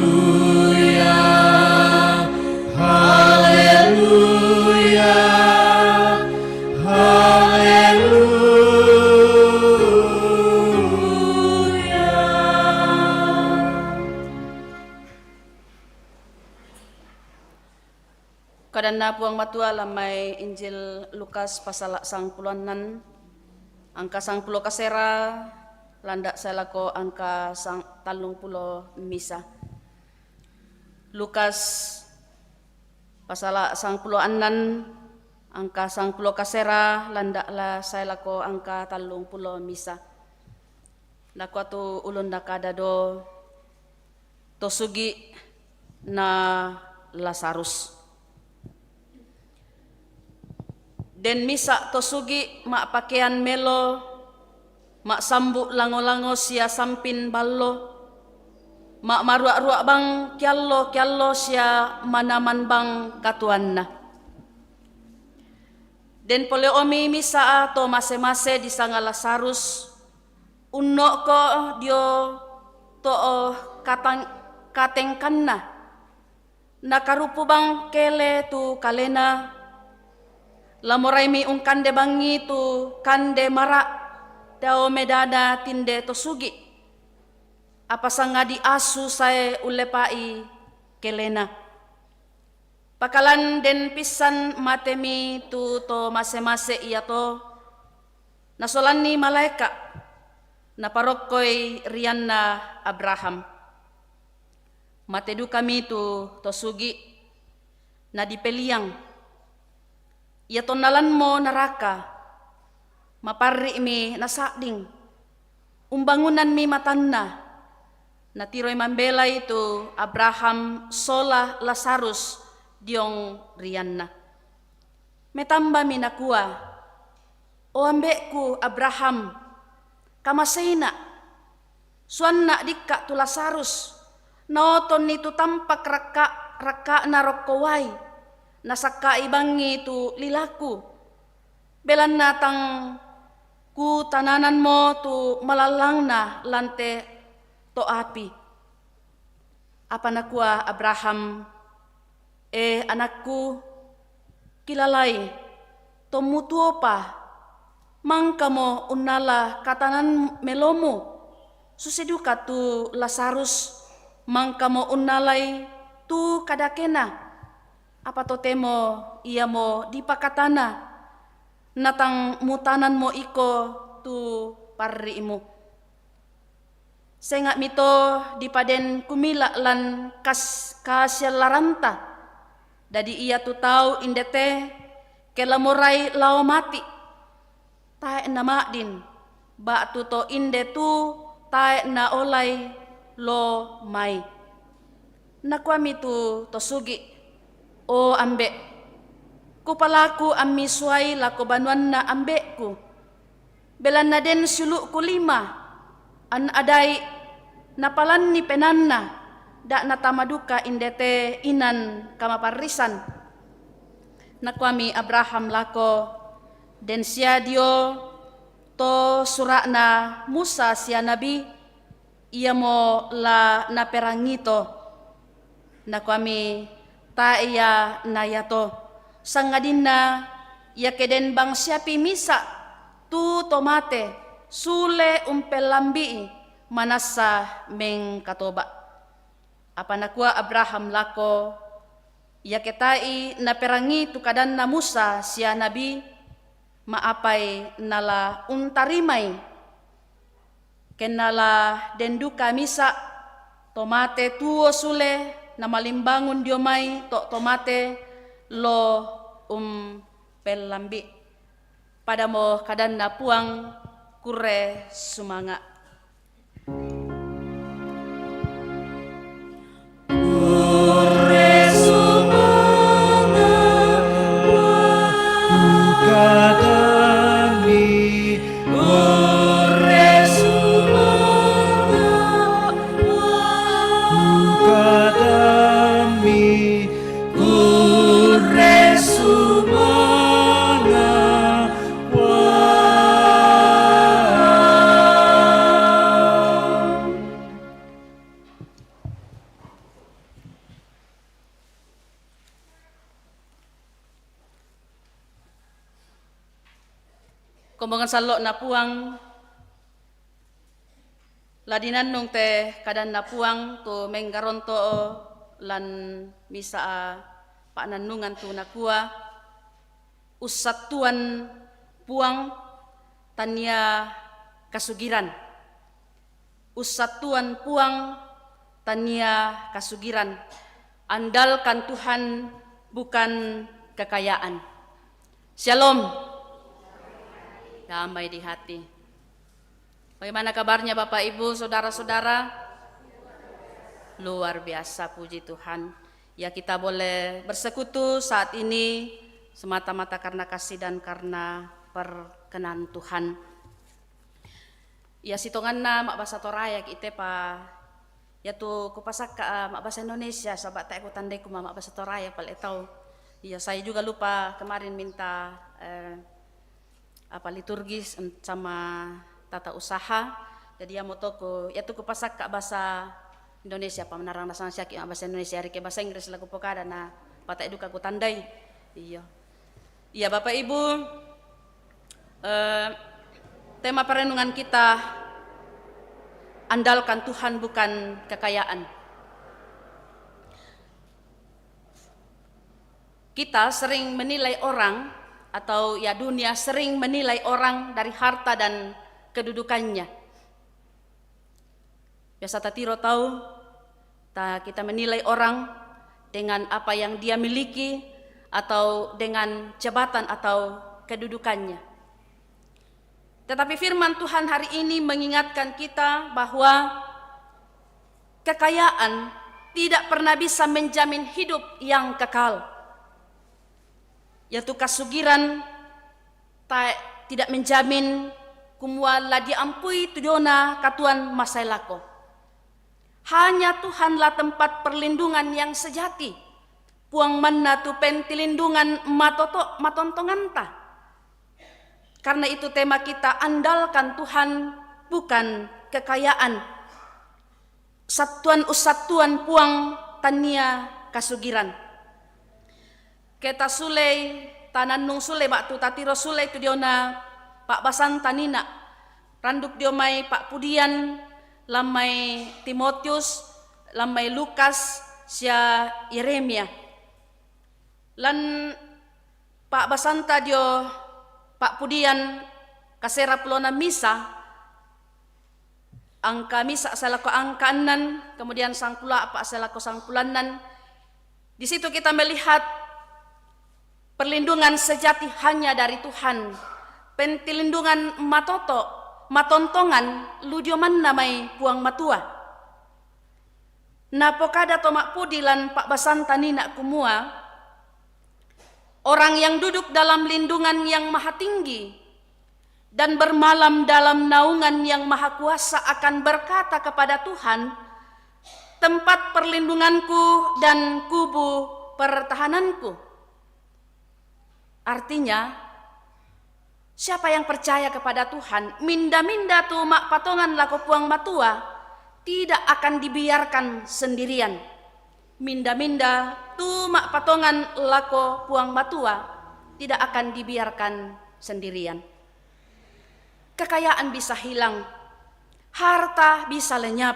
haleluya, haleluya.
Kadanna puang matua lamai Injil Lukas pasal 90 angka 10 kasera landak salako angka 30 misa. Lukas pasal 10 angka 10 kasera landak la salako angka 30 misa. Lako tu ulun nakada do tosugi na Lazarus. Den misa tosugi mak pakaian melo, mak sambuk lango-lango sia sampin ballo, mak maruak-ruak bang kiallo sia manaman bang katuanna. Den pole omi misa to mase-mase di sanga Lazarus, unno ko dio to katengkanna, nakarupu bang kele tu kalena, lamorai mi kande bangi tu kande marak dao medada tinde tosugi apa sanga di asu sae ulepai kelena pakalan den pisan matemi tu to mase-mase iya to nasolani malaika na parokoi rianna Abraham matedu kami tu tosugi na dipeliang ia tonalan mo naraka, mapari mi nasading, umbangunan mi matanna, natiroy mambela itu Abraham sola Lazarus diong rianna. Metamba mi nakua, o ambeku Abraham, kamasena, suanna dikka tu Lazarus, naoton itu tampak raka narokowai, nasaka ibangi tu lilaku belan natang ku tananan mo tu malalang na lante to api apa nakua Abraham anakku kilalai to mutuo pa mangka mo unala katanan melomu suseduka tu Lazarus mangka mo unalai tu kadakena apa to temo ia mo dipakatana natang mutanan mo iko tu parrimu sengak mito dipaden kumila lan kasyalaranta dadi ia tu tau indete kelamorai lao mati tae na madin ba tu to inde tu tae na olai lo mai nakwami tu tosugi o ambe, ku palaku ammi suai lako banuan na ambeku. belan na den suluk kulima an adai napalan ni penanna da natamaduka indete inan kamaparisan nakwami Abraham lako den sia dio to surana Musa sia nabi ia mo la naperangito nakwami ta iya nayato sangadina ia keden bang siapi misa tu tomate sule umpelambi manasa meng katoba apa nakua Abraham lako ia ketai na perangi tu kadan na Musa sia nabi maapai nala untarimai kenala denduka misa tomate tuo sule na malimbangun diomai to tomate lo pelambi pada mo kadan na puang kure sumanga Kombongan salok na puang ladinan nung te kadan na puang to menggaronto lan misa pananungan tu nakua usatuan puang tania kasugiran usatuan puang tania kasugiran andalkan Tuhan bukan kekayaan. Shalom. Damai di hati. Bagaimana kabarnya Bapak Ibu, saudara-saudara? Luar biasa, puji Tuhan. Ya kita boleh bersekutu saat ini semata-mata karena kasih dan karena perkenan Tuhan. Ya sitonganna mak bahasa Toraya kita pa ya tu kupasak mak bahasa Indonesia sahabat tak aku tandai ku mak bahasa Toraya pal etau. Ya saya juga lupa kemarin minta liturgis sama tata usaha jadi ya motoko ya tu kupasak ka bahasa Indonesia pamanarang nasang syaki bahasa Indonesia rike bahasa Inggris lagu pokada na pata eduka ku tandai iya Bapak Ibu tema perenungan kita andalkan Tuhan bukan kekayaan. Kita sering menilai orang atau ya dunia sering menilai orang dari harta dan kedudukannya. Biasa tatiro tahu, kita menilai orang dengan apa yang dia miliki atau dengan jabatan atau kedudukannya. Tetapi firman Tuhan hari ini mengingatkan kita bahwa kekayaan tidak pernah bisa menjamin hidup yang kekal. Yaitu kasugiran tidak menjamin kumwala diampui tujuana katuan masailako. Hanya Tuhanlah tempat perlindungan yang sejati. Puang manna tu pentilindungan matontonganta. Karena itu tema kita andalkan Tuhan bukan kekayaan. Satuan puang tania kasugiran. Kita sulei tananung sulei baktu tatiro sulei tu diona Pak Basan tanina randuk diomai Pak Pudian lamai Timotius lamai Lukas sia Yeremia lan Pak Basanta dio Pak Pudian kasera pelona misa angka misa salako angka 6 kemudian sangpula Pak salako sangpulanan. Di situ kita melihat perlindungan sejati hanya dari Tuhan. Pentilindungan matontongan ludioman namai puang matua. Napokada tomak pudilan Pak Basanta nina kumua. Orang yang duduk dalam lindungan yang maha tinggi dan bermalam dalam naungan yang maha kuasa akan berkata kepada Tuhan, tempat perlindunganku dan kubu pertahananku. Artinya, siapa yang percaya kepada Tuhan, minda-minda tu mak patongan lako puang matua, tidak akan dibiarkan sendirian. Minda-minda tu mak patongan lako puang matua, tidak akan dibiarkan sendirian. Kekayaan bisa hilang, harta bisa lenyap,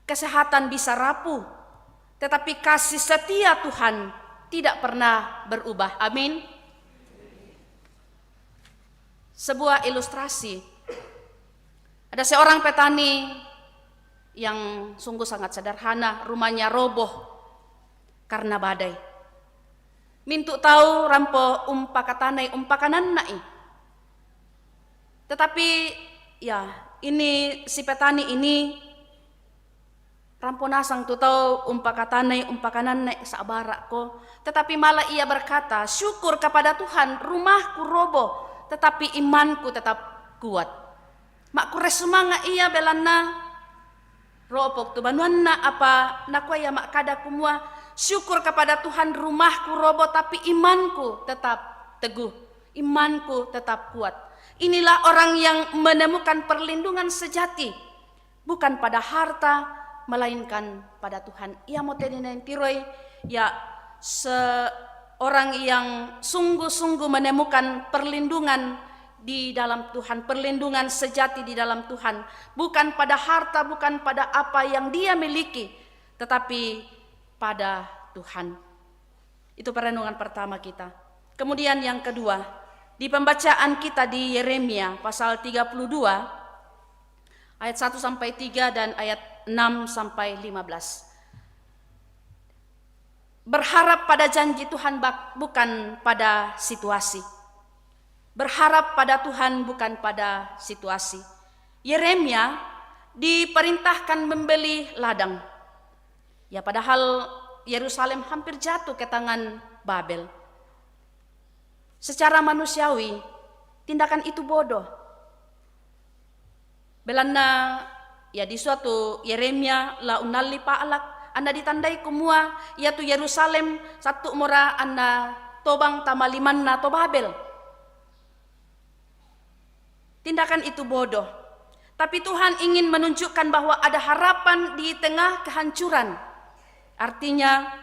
kesehatan bisa rapuh, tetapi kasih setia Tuhan tidak pernah berubah. Amin. Sebuah ilustrasi. Ada seorang petani yang sungguh sangat sederhana, rumahnya roboh karena badai. Mintu tahu rampo umpakatanai umpakanan nai. Tetapi ya ini si petani ini rampo nasang tu tahu umpakatanai umpakanan nai sabarak ko. Tetapi malah ia berkata, syukur kepada Tuhan, rumahku roboh, tetapi imanku tetap kuat. Mak kure sumanga ia belana ropok tu banuanna apa nakwa ya mak kada kumua, syukur kepada Tuhan, rumahku roboh tapi imanku tetap teguh, imanku tetap kuat. Inilah orang yang menemukan perlindungan sejati, bukan pada harta melainkan pada Tuhan. Ia mau teninen tiroi ya seorang yang sungguh-sungguh menemukan perlindungan di dalam Tuhan, perlindungan sejati di dalam Tuhan, bukan pada harta, bukan pada apa yang dia miliki, tetapi pada Tuhan. Itu perenungan pertama kita. Kemudian yang kedua, di pembacaan kita di Yeremia pasal 32 ayat 1 sampai 3 dan ayat 6 sampai 15. Berharap pada janji Tuhan bukan pada situasi. Berharap pada Tuhan bukan pada situasi. Yeremia diperintahkan membeli ladang. Ya padahal Yerusalem hampir jatuh ke tangan Babel. Secara manusiawi, tindakan itu bodoh. Belanda ya di suatu Yeremia la unali paalak, anda ditandai kumua, yaitu Yerusalem satu mora anda tobang tamalimanna to Babel. Tindakan itu bodoh. Tapi Tuhan ingin menunjukkan bahwa ada harapan di tengah kehancuran. Artinya,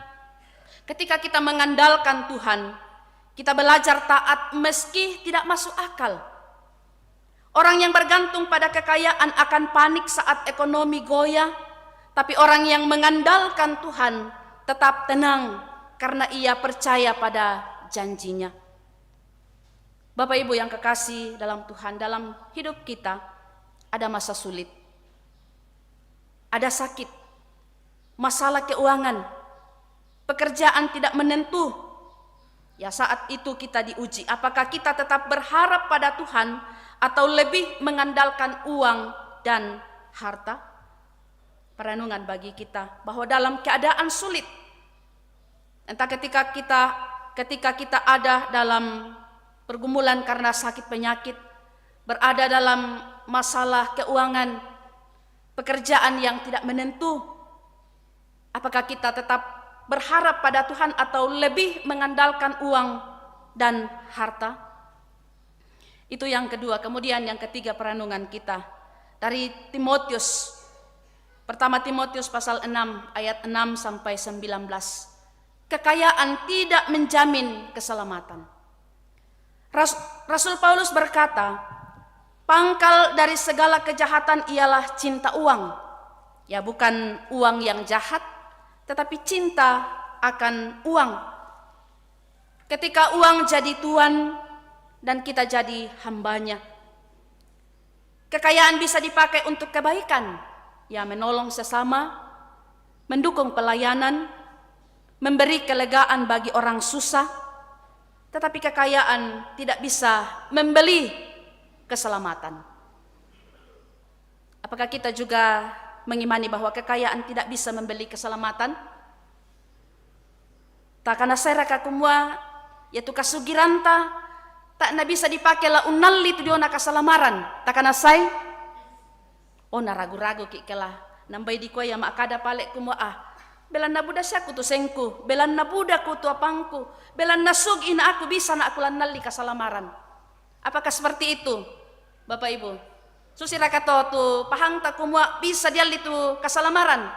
ketika kita mengandalkan Tuhan, kita belajar taat meski tidak masuk akal. Orang yang bergantung pada kekayaan akan panik saat ekonomi goyah, tapi orang yang mengandalkan Tuhan tetap tenang karena ia percaya pada janjinya. Bapak Ibu yang kekasih dalam Tuhan, dalam hidup kita ada masa sulit, ada sakit, masalah keuangan, pekerjaan tidak menentu. Ya saat itu kita diuji, apakah kita tetap berharap pada Tuhan atau lebih mengandalkan uang dan harta? Perenungan bagi kita bahwa dalam keadaan sulit, entah ketika kita ada dalam pergumulan karena sakit penyakit, berada dalam masalah keuangan, pekerjaan yang tidak menentu, apakah kita tetap berharap pada Tuhan atau lebih mengandalkan uang dan harta? Itu yang kedua. Kemudian yang ketiga perenungan kita dari Timotius. Pertama Timotius pasal 6 ayat 6 sampai 19. Kekayaan tidak menjamin keselamatan. Rasul Paulus berkata, pangkal dari segala kejahatan ialah cinta uang. Ya bukan uang yang jahat, tetapi cinta akan uang. Ketika uang jadi tuan dan kita jadi hambanya. Kekayaan bisa dipakai untuk kebaikan, ya menolong sesama, mendukung pelayanan, memberi kelegaan bagi orang susah. Tetapi kekayaan tidak bisa membeli keselamatan. Apakah kita juga mengimani bahwa kekayaan tidak bisa membeli keselamatan? Takana seraka kumua yaitu kasugiranta tak na bisa dipakai la unalli tu diona kasalamaran takana sai ona ragu-ragu ki kela nambai di koya mak kada palek kumua belan na buda syaku tu sengku belan na buda ku tu apangku belan na sug ina aku bisa na aku lanalli kasalamaran. Apakah seperti itu Bapak Ibu? Susira kato tu pahang tak kumua bisa dia itu kasalamaran.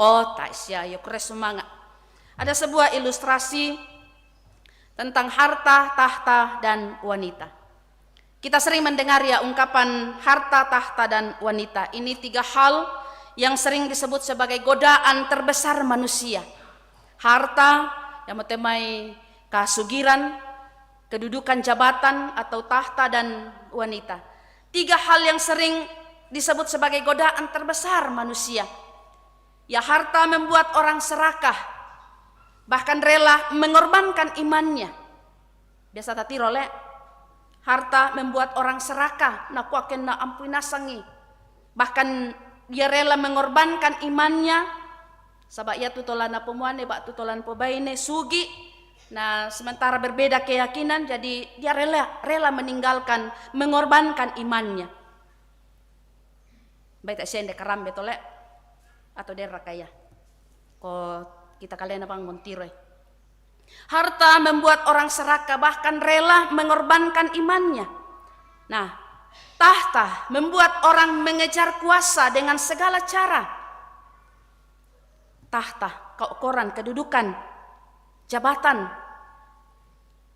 Oh tak sia yo kres semangat. Ada sebuah ilustrasi tentang harta, tahta, dan wanita. Kita sering mendengar ya ungkapan harta, tahta, dan wanita. Ini 3 hal yang sering disebut sebagai godaan terbesar manusia. Harta yang metemai kasugiran, kedudukan jabatan atau tahta, dan wanita. 3 hal yang sering disebut sebagai godaan terbesar manusia. Ya, harta membuat orang serakah, bahkan rela mengorbankan imannya. Biasa tati role, harta membuat orang serakah, nak kuaken na ampun nasangi. Bahkan dia rela mengorbankan imannya, sabak ia tutolan na pemuane, bak tutolan pobaine, sugi. Nah, sementara berbeda keyakinan, jadi dia rela meninggalkan, mengorbankan imannya. Baik tak sende karam betole atau dia rakaya. Ko kita kalian apa ngontiroi. Harta membuat orang serakah, bahkan rela mengorbankan imannya. Nah, tahta membuat orang mengejar kuasa dengan segala cara. Tahta, keokoran, kedudukan, jabatan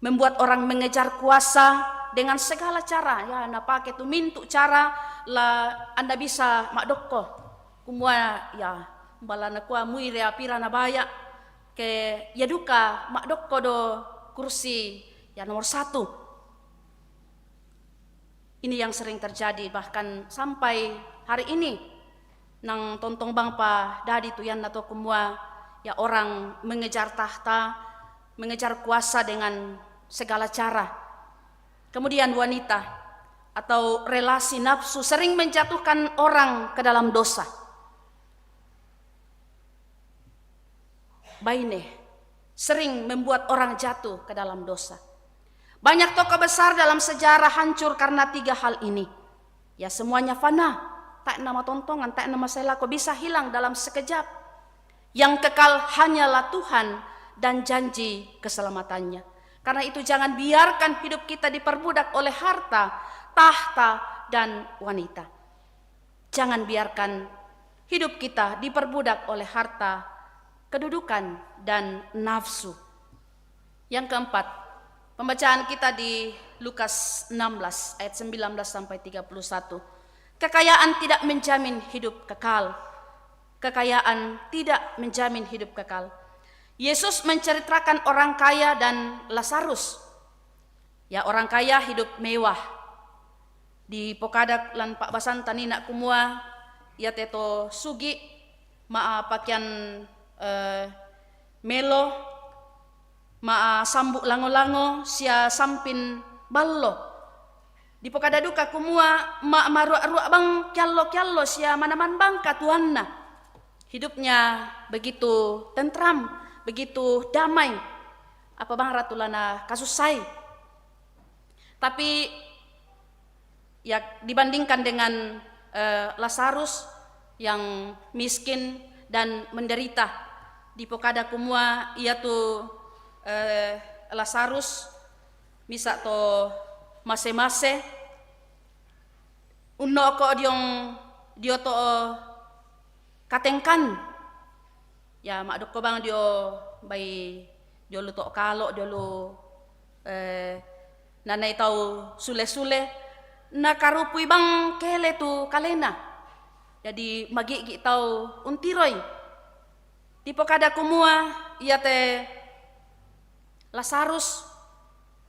membuat orang mengejar kuasa dengan segala cara. Ya, na pakai tu mintu cara la anda bisa makdokko. Kumua ya balana kuah muire apira na baya ke ya duka makdokko do kursi ya nomor 1. Ini yang sering terjadi bahkan sampai hari ini nang tontong bang pa dadi tu yan nato kumua ya orang mengejar tahta, mengejar kuasa dengan segala cara. Kemudian wanita atau relasi nafsu sering menjatuhkan orang ke dalam dosa. Baine sering membuat orang jatuh ke dalam dosa. Banyak tokoh besar dalam sejarah hancur karena 3 hal ini. Ya, semuanya fana, tak nama tontongan, tak nama selako bisa hilang dalam sekejap. Yang kekal hanyalah Tuhan dan janji keselamatannya. Karena itu jangan biarkan hidup kita diperbudak oleh harta, tahta, dan wanita. Jangan biarkan hidup kita diperbudak oleh harta, kedudukan, dan nafsu. Yang keempat, pembacaan kita di Lukas 16 ayat 19 sampai 31. Kekayaan tidak menjamin hidup kekal. Kekayaan tidak menjamin hidup kekal. Yesus menceritakan orang kaya dan Lazarus. Ya, orang kaya hidup mewah. Di pokadak lan Pak Basan tanina kumua ya teto sugi maa pakaian melo maa sambuk lango-lango sia sampin ballo. Di pokada duka kumua maa maruak-ruak bang kyallo-kyallo sia manaman bang katuanna. Hidupnya begitu tentram, begitu damai. Apa bang ratulana kasusai. Tapi ya dibandingkan dengan Lazarus yang miskin dan menderita di pokada kumua ia tu Lazarus misa to mase-mase unno ko dio to katengkan ya mak dok bang dio bai dio lu to kalo dio lu nanai tau sule-sule na karupui bang kele tu kalena jadi magi tau untiroi di pokada kumua ia te Lazarus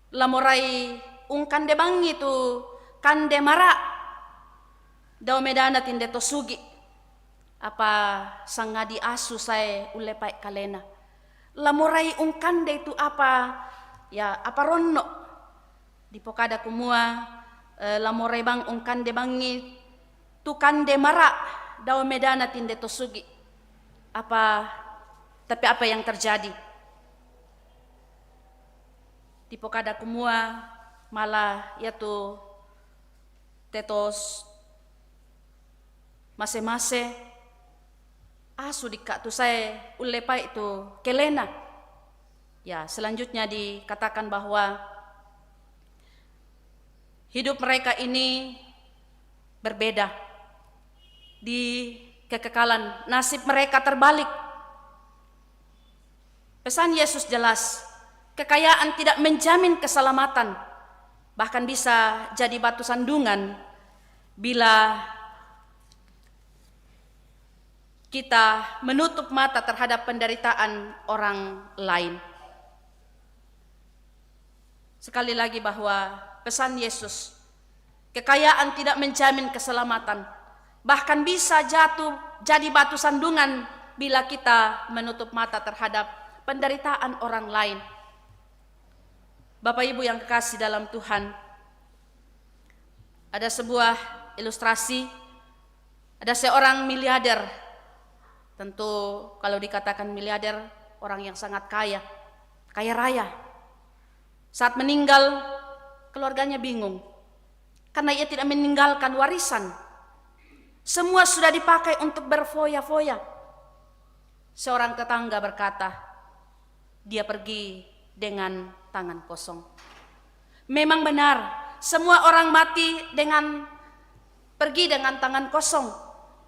lamorai ungkan de bangi tu kande mara dau medana tinde to sugi apa sangadi asu saya ulepai kalena lamorai ungkan de itu apa ya apa ronno di pokada kumua lamorai bang ungkan de bangi tu kande mara dau medana tinde to sugi tapi apa yang terjadi? Di tipokada kumua malah yaitu tetos mase-mase asu dikak tu saya ulepa itu kelena. Ya, selanjutnya dikatakan bahwa hidup mereka ini berbeda. Di kekekalan nasib mereka terbalik. Pesan Yesus jelas, kekayaan tidak menjamin keselamatan, bahkan bisa jadi batu sandungan bila kita menutup mata terhadap penderitaan orang lain. Sekali lagi bahwa pesan Yesus, kekayaan tidak menjamin keselamatan, bahkan bisa jadi batu sandungan bila kita menutup mata terhadap penderitaan orang lain. Bapak Ibu yang kekasih dalam Tuhan, ada sebuah ilustrasi, ada seorang miliarder. Tentu kalau dikatakan miliarder, orang yang sangat kaya, kaya raya. Saat meninggal, keluarganya bingung, karena ia tidak meninggalkan warisan. Semua sudah dipakai untuk berfoya-foya. Seorang tetangga berkata, dia pergi dengan tangan kosong. Memang benar, semua orang mati pergi dengan tangan kosong.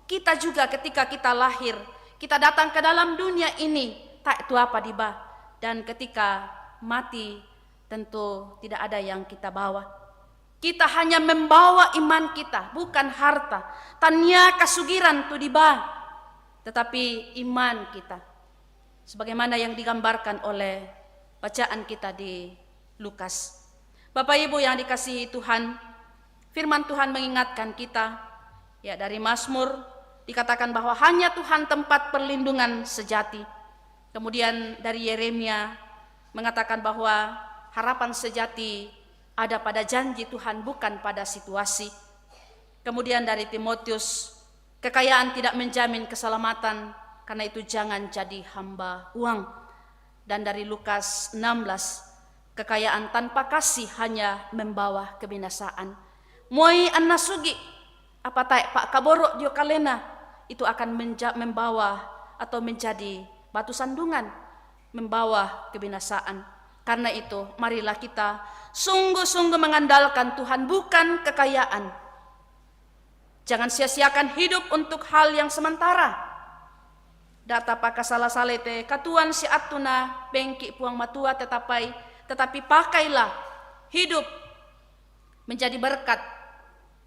Kita juga ketika kita lahir, kita datang ke dalam dunia ini, tak itu apa diba. Dan ketika mati, tentu tidak ada yang kita bawa. Kita hanya membawa iman kita, bukan harta. Tanya kasugiran tu diba, tetapi iman kita. Sebagaimana yang digambarkan oleh bacaan kita di Lukas. Bapak Ibu yang dikasihi Tuhan, firman Tuhan mengingatkan kita, ya dari Mazmur dikatakan bahwa hanya Tuhan tempat perlindungan sejati. Kemudian dari Yeremia mengatakan bahwa harapan sejati ada pada janji Tuhan, bukan pada situasi. Kemudian dari Timotius, kekayaan tidak menjamin keselamatan, karena itu jangan jadi hamba uang. Dan dari Lukas 16, kekayaan tanpa kasih hanya membawa kebinasaan. Moi annasugi, apa tak pak kaborok dio kalena, itu akan membawa atau menjadi batu sandungan, membawa kebinasaan. Karena itu, marilah kita sungguh-sungguh mengandalkan Tuhan, bukan kekayaan. Jangan sia-siakan hidup untuk hal yang sementara. Data pakasala salete, katuan si atuna, bengki puang matua tetapi pakailah hidup menjadi berkat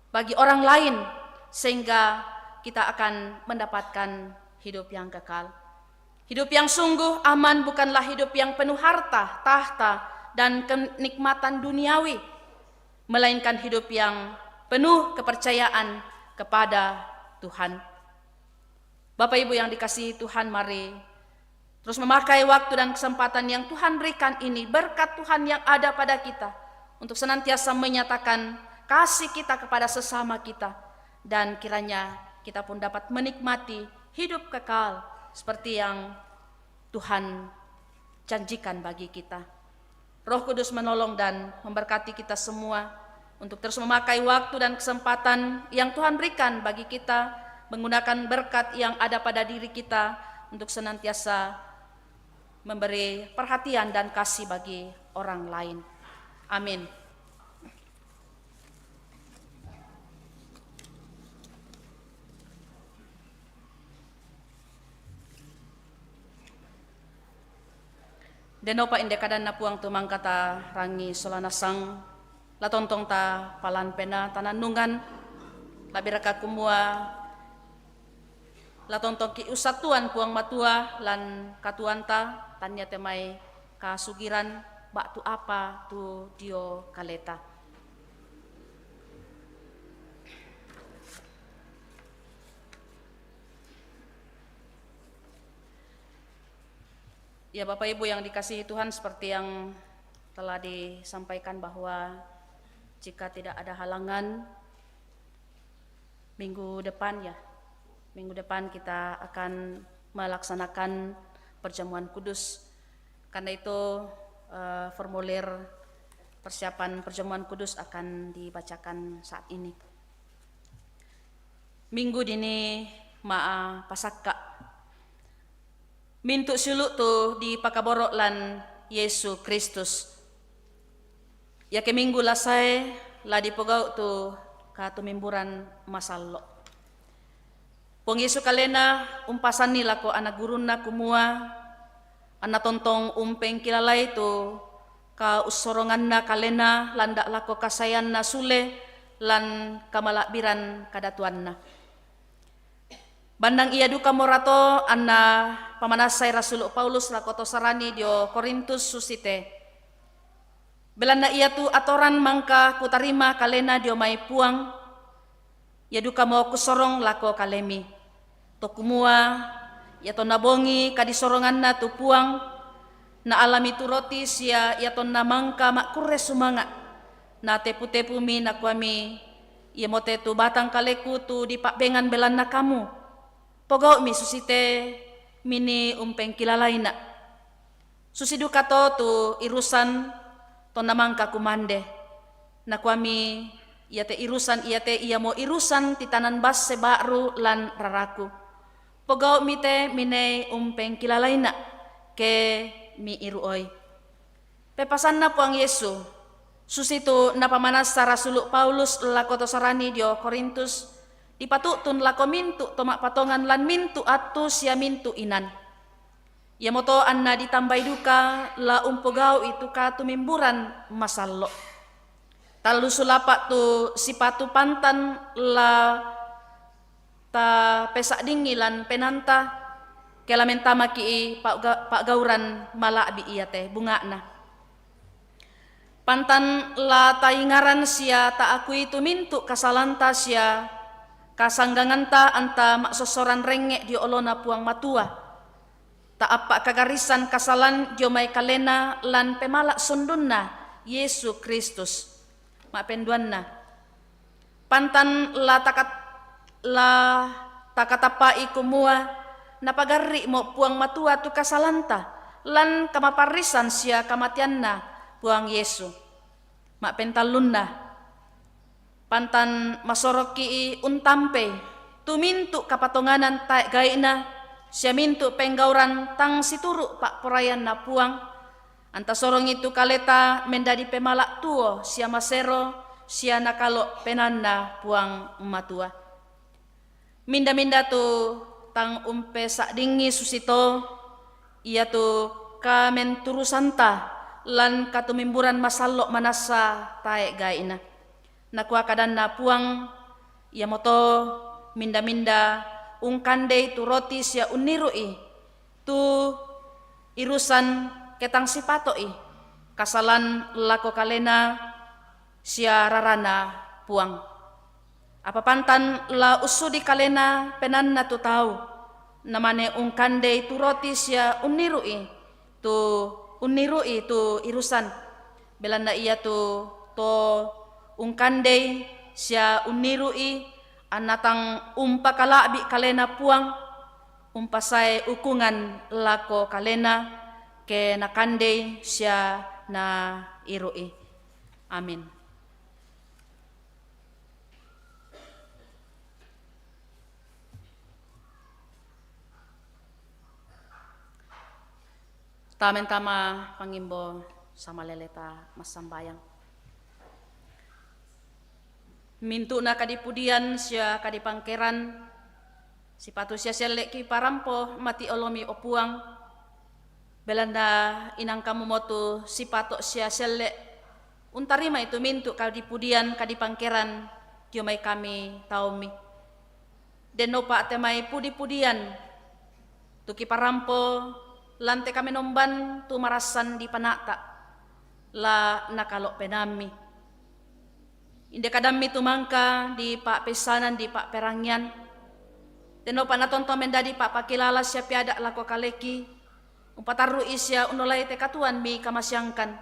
bagi orang lain, sehingga kita akan mendapatkan hidup yang kekal. Hidup yang sungguh aman bukanlah hidup yang penuh harta, tahta, dan kenikmatan duniawi, melainkan hidup yang penuh kepercayaan kepada Tuhan. Bapak Ibu yang dikasihi Tuhan, mari terus memakai waktu dan kesempatan yang Tuhan berikan ini, berkat Tuhan yang ada pada kita, untuk senantiasa menyatakan kasih kita kepada sesama kita, dan kiranya kita pun dapat menikmati hidup kekal seperti yang Tuhan janjikan bagi kita. Roh Kudus menolong dan memberkati kita semua untuk terus memakai waktu dan kesempatan yang Tuhan berikan bagi kita, menggunakan berkat yang ada pada diri kita untuk senantiasa memberi perhatian dan kasih bagi orang lain. Amin. Denopa indekadan na puang tumang kata rangi solanasang latontong ta palan pena tananungan labiraka kumua latontong ki usatuan puang matua lan katuanta tanya temai kasugiran bak tu apa tu dio kaleta. Ya Bapak Ibu yang dikasihi Tuhan, seperti yang telah disampaikan bahwa jika tidak ada halangan, minggu depan kita akan melaksanakan perjamuan kudus. Karena itu formulir persiapan perjamuan kudus akan dibacakan saat ini. Minggu dini maa pasaka. Mintu suluk tu di pakaborok lan Yesus Kristus. Ya ke minggu lasai la dipogau tu ka tumimburan masallo. Pong Yesu kalena umpasani lako anak guruna kumua, anak tontong umpeng kilalay tu ka usorongan na kalena landak lako kasayan na sule lan kamalakbiran kadatuan na. Bandang ia duka morato anna pamanasay Rasul Paulus lako tosarani dio Korintus susite. Belanda ia tu atoran mangka kutarima kalena dio mai puang, ia duka mo kusorong lako kalemi. To kumua, ia to nabongi kadisorongan na tu puang, na alami tu roti sia ia to namangka makure sumanga na tepu-tepu mi na kuami ia mote tu batang kaleku tu di pakbengan belan na kamu pogau mi susite mini umpeng kilalaina susidu kato tu irusan to namangka kumande na kuami ia te irusan ia mo irusan titanan bas sebaru lan raraku pogau mi te mine umpeng kilalaina ke mi iruoy. Pepasan na po ang Yesu, susitu na pamanas sa Rasul Paulus lako tosarani dio Korintus, dipatutun lako mintu tomak patongan lan mintu atu siya mintu inan. Yamoto anna ditambay duka la umpogao itu ka tumimburan masallo. Talu sulapa tu sipatu pantan la ta pesak dingilan penanta kelamenta maki pak gauran malak bi iya teh bunga na. Pantan la taingaran sia ta akui tu mintu kasalanta sia kasangganganta anta maksosoran rengek di olona puang matua. Ta apa kagarisan kasalan jomai kalena lan pemalak sundunna Yesus Kristus. Mak penduanna. Pantan la takatapai kumua napagari mo puang matua tu kasalanta lan kamaparisan sia kamatianna puang Yesu mak pentalunna pantan masoroki untampe tu mintu kapatonganan taek gaina sia mintu penggauran tang situru pak porayan na puang anta sorong itu kaleta mendadi pemalak tuo sia masero sia nakalo penanda puang matua minda-minda tu tang umpe sak dingi susito ia tu kamen turusanta lan katumimburan masalok manasa taek gaina nakua kadan na puang ia moto minda-minda ungkande tu roti sia unirui tu irusan ketang sipatoi kasalan lako kalena sia rarana puang. Apa pantan la usudi kalena penanna tu tau namane ungkande tu roti sia unirui tu irusan belanda ia tu to ungkande sia unirui anatang umpa kalabi kalena puang umpasai ukungan lako kalena ke nakande sia na irui amin. Tamen tama pangimbo sama leleta masambayang. Mintu na kadipudian sia kadipangkeran sipatu sia selek ki parampo mati olomi opuang belanda inang kamu motu sipato sia selek untarima itu mintu kadipudian kadipangkeran diomai kami taumi denopa temai pudi-pudian tuki parampo lante kami nomban tu marasan di panata la nakalok penami inde kadami tu mangka di pak pesanan di pak perangyan deno panatonton mendadi pak pakilala sia piada lako kaleki umpataru isya unolai te katuan mi kamasyangkan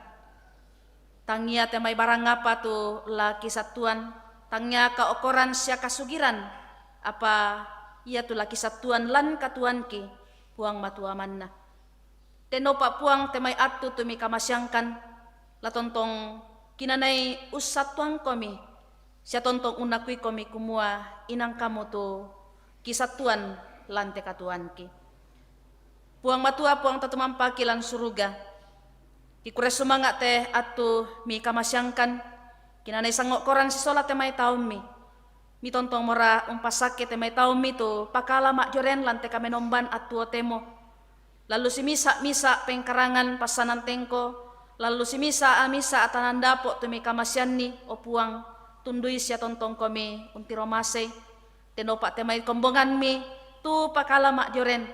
tangia te mai barang apa tu la kisatuan tangnya ka okoran sia kasugiran apa ia tu la kisatuan lan katuan ki puang matua manna. Deno pak puang temai atu tumi kamasyangkan la tontong kinanay usatuan komi, siya tontong unakui komi kumua inang kamu tu kisatuan lante katuan ki. Puang matua puang tatumampa kilan suruga, kikure sumanga teh atu mi kamasyangkan, kinanay sangok koran si solat temay taon mi. Mi tontong mora umpasake temay taon mi tu pakala mak joren lante kamenomban atu otemo. Lalu si misa pengkarangan pasanan tengko, lalu si misa atanan dapok tumi kamasyanni o puang tundui siya tontong komi unti romase, tenopak temay kombongan mi tu pakala mak joren,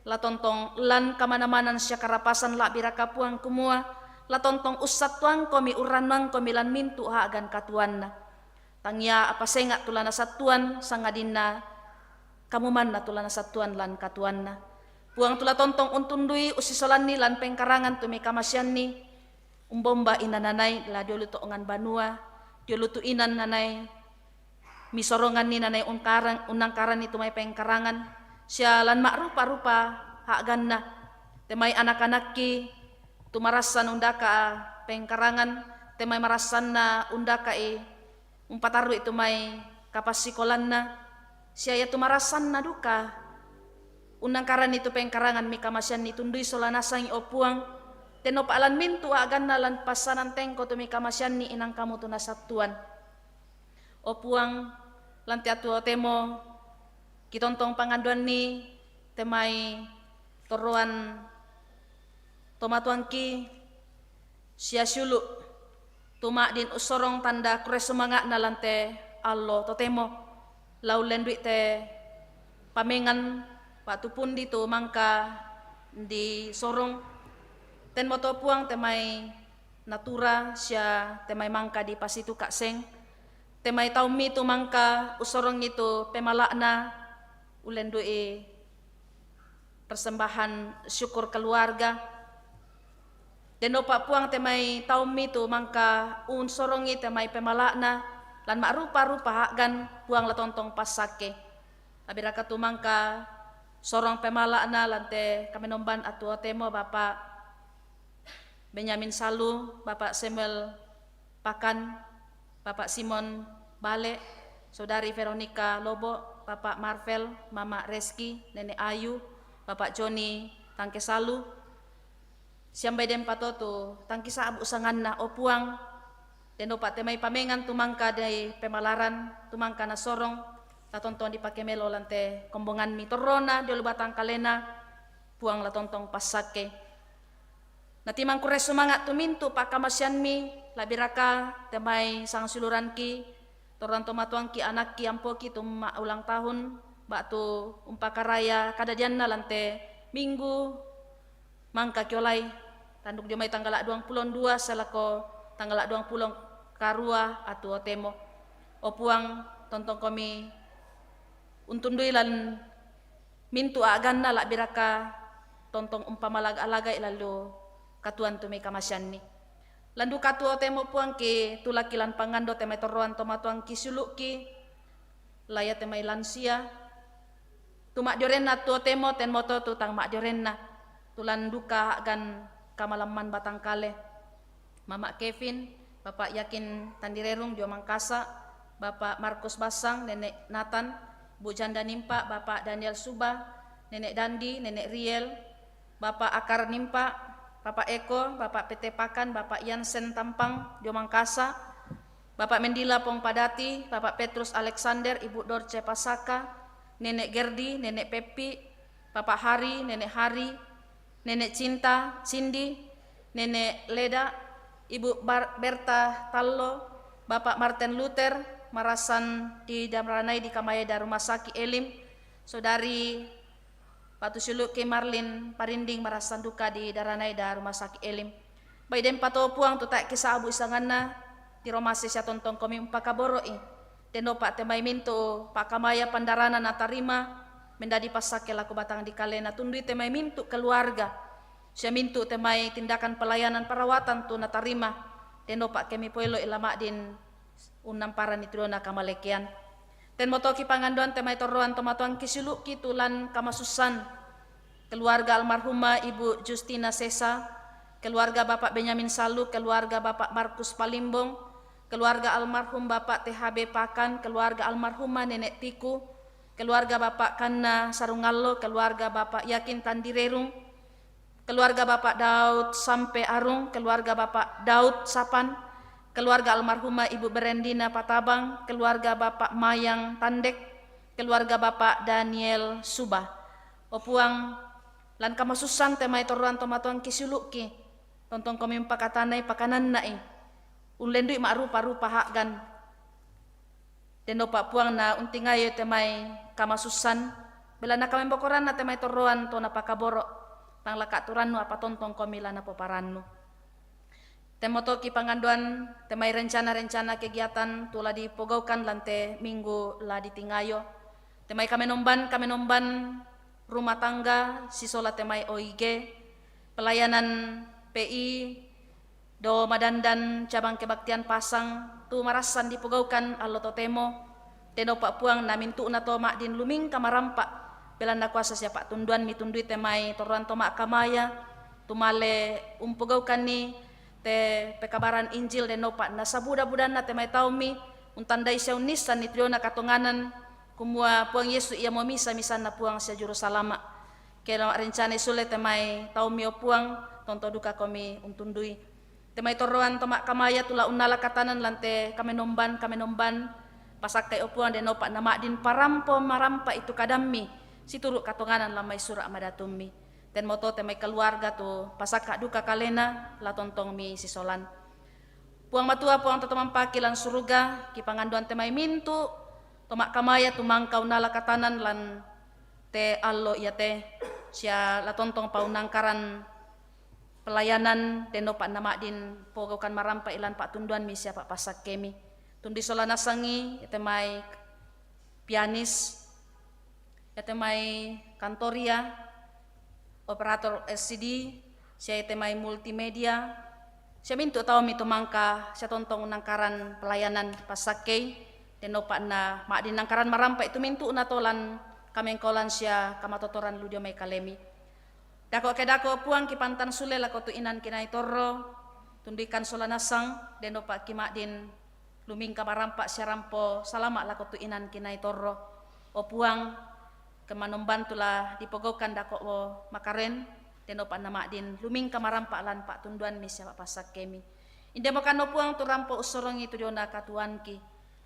la tontong lan kamana-manan siya karapasan la biraka puang kumua, la tontong usat tuang komi uranang komi lan mintu haagan katuan na. Tangya apa sengat tulana satuan sangadina kamuman na tulana satuan lan katuan na. Puang tula tontong untundui usisolan ni lan pengkarangan tumi kamasyan ni umbomba inananay la diolu toongan banua, diolu tu inan nanay misorongan ni nanay unangkaran ni tumay pengkarangan, siya lan makrupa-rupa haagan na. Temay anak-anak ki tumarasan undaka pengkarangan, temay marasan na undaka umpataru itu may kapasikolan na, siya ya tumarasan na duka. Unang karan itu pengkarangan mi kamasyan ni tundui solanasang opuang, teno paalan mintu agan na lan pasanan tengko tu mi kamasyan ni inang kamu tu nasatuan. Opuang lan tiatu temo kitontong panganduan ni temay toruan tomatuan ki siya syulu tumak din usorong tanda kure sumanga na lante allo totemo laulen duit te pamengan patupun dito mangka di sorong ten moto puang temay natura siya temay mangka di pasitu kakseng temay taumi tu mangka usorong itu pemalak na ulen duit persembahan syukur keluarga. Dan opak puang temay taumi tu mangka unsorongi temay pemalakna lan makrupa-rupa hagan puang latontong pasake. Abiraka tu mangka sorong pemalakna lante kamenomban atu temo Bapak Benyamin Salu, Bapak Samuel Pakan, Bapak Simon Bale, Saudari Veronica Lobo, Bapak Marvel, Mama Reski, Nenek Ayu, Bapak Joni Tangke Salu. Siambay den patoto tangki sa abu sangan na opuang den opat temay pamengan tumangka day pemalaran tumangka na sorong latonton di pakemelo lante kombongan mi torona di batang kalena puang latontong pasake natimang kures sumangat tumintu pakamasyan mi labiraka temay sang suluran ki toran tomatuang ki anak ki ampo ki tuma ulang tahun batu umpakaraya kadadian na lante minggu mangka kiolay tanduk dia may tanggal 22 selako tanggal 20 karua atu otemo opuang tontong kami untundui lan mintu agan na la biraka tontong umpamalag-alagay lalu katuan tumi kamasyan ni landu katu otemo puang ki tulakilan pangando temay toroan tomatuang ki suluki laya temay lansia tumak joren na tu otemo ten moto tu tang mak joren na tulan duka gan kamalaman Batangkale, Mama Kevin, Bapak Yakin Tandirerung Dio Mangkasa, Bapak Markus Basang, Nenek Nathan, Bu Janda Nimpa, Bapak Daniel Suba, Nenek Dandi, Nenek Riel, Bapak Akar Nimpa, Bapak Eko, Bapak PT Pakan, Bapak Yansen Tampang Dio Mangkasa, Bapak Mendila Pong Padati, Bapak Petrus Alexander, Ibu Dorce Pasaka, Nenek Gerdi, Nenek Pepi, Bapak Hari, Nenek Hari, Nenek Cinta, Cindy, Nenek Leda, Ibu Berta Tallo, Bapak Martin Luther, Marasan di Damranai di Kamayeda Rumah Sakit Elim, Saudari Patu Suluk ke Marlin Parinding Marasan duka di Daranai da Rumah Sakit Elim. Baik den pato puang tu tak kisah abu isanganna di Romase sia tontong kami umpakaboroi. Den opak temai minto Pak Kamaya Pandarana natarima mendadi pasake laku batang di kalena tundui temai mintu keluarga sia mintu temai tindakan pelayanan perawatan tu natarima den opak kemi poelo ilama din unamparan itrona kamalekian ten motoki pangandoan temai toroan tomatuan kisuluk kitulan kamasusan keluarga almarhumah Ibu Justina Sesa keluarga Bapak Benyamin Salu, keluarga Bapak Markus Palimbong, keluarga almarhum Bapak THB Pakan, keluarga almarhumah Nenek Tiku, keluarga Bapak Kanna Sarungallo, keluarga Bapak Yakin Tandirerung, keluarga Bapak Daud Sampe Arung, keluarga Bapak Daud Sapan, keluarga almarhumah Ibu Berendina Patabang, keluarga Bapak Mayang Tandek, keluarga Bapak Daniel Subah. Opuang lan kamasusan temai toruan tomatuang kisuluki, tontong kami pakatanay pakanan nai, unlendui makrupa-rupa hakgan, deno pak puang na untingayo temai kamasusan, bela na kami bokoran na temai toruan to na pakaboro, panglaka turannu apa tontong komila na poparannu. Temoto ki panganduan temai rencana-rencana kegiatan tula dipogaukan lante minggu la ditingayo. Temai kami nomban rumah tangga sisola temai OIG, pelayanan PI do Madandan cabang kebaktian Pasang tu marasan dipogaukan allo totemo deno pak puang na mintu na to mak din luming kamarampa belanda kuasa siapa tunduan mitundui temai toruan to mak kamaya tumale umpogaukan ni te pekabaran Injil deno pak na sabuda-budan na temai taumi untandai siaunisan ni triona katonganan kumua puang Yesu ia mau misa-misan na puang sia Jerusalema kelo rencana sule temai taumi o puang tonto duka kami untundui temai toruan tomak kamaya tula unala katanan lante kami nomban pasak kay opuan deno pak nama din parampo marampa itu kadammi situruk katonganan lamai surak madatumi ten moto temai keluarga tu pasak duka kalena la tontong mi sisolan puang matua puang totoman pakilan suruga ki panganduan temai mintu tomak kamaya tu mangkau nala katanan lan te allo iya te sia la tontong paunangkaran pelayanan deno pak nama din pogaukan marampa ilan pak tunduan mi siapa pasak kemi tundi solana sangi temai pianis temai kantoria operator SCD sia temai multimedia sia mintu tahu mi tumangka sia tontong nangkaran pelayanan pasak ke deno pak na mak din nangkaran marampa itu mintu na tolan kamengkolan sia kamatotoran ludio mai kalemi. Dako kedako puang ki pantan sule lako tu inan kinai torro tundikan solanasang deno pak kimak din luming kamarampak siarampo salama lako tu inan kinai torro o puang kemanomban tula dipogokan dako o makaren deno pak nama din luming kamarampak lan pak tunduan mi siapa pasak kemi inde makano puang tu rampo usorong itu diona katuan ki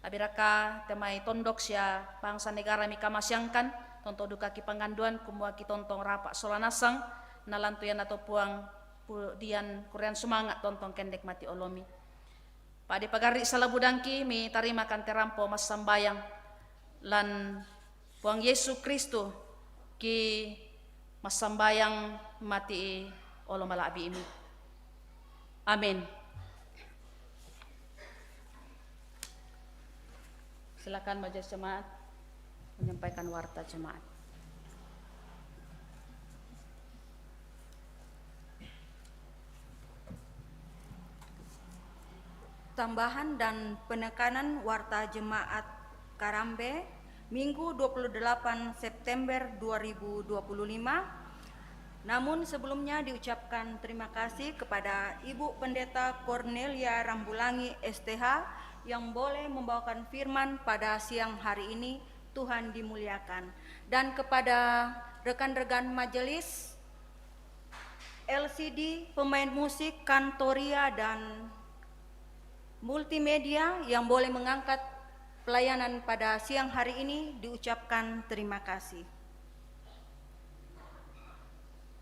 abiraka temai tondok sia bangsa negara mi kamasyangkan tonto duka ki panganduan kumua ki tontong rapak solanasang nalantuyan atau puang dian kurian semangat tontong kendek mati olomi padi pagari salabudangki mi tarima kan terampo mas sambayang lan puang Yesu Kristu ki mas sambayang mati olo malabi ini amin. Silakan majelis jemaat menyampaikan warta jemaat.
Tambahan dan penekanan warta jemaat Karambe Minggu 28 September 2025. Namun sebelumnya diucapkan terima kasih kepada Ibu Pendeta Cornelia Rambulangi STH yang boleh membawakan firman pada siang hari ini. Tuhan dimuliakan. Dan kepada rekan-rekan majelis LCD, pemain musik, kantoria dan multimedia yang boleh mengangkat pelayanan pada siang hari ini diucapkan terima kasih.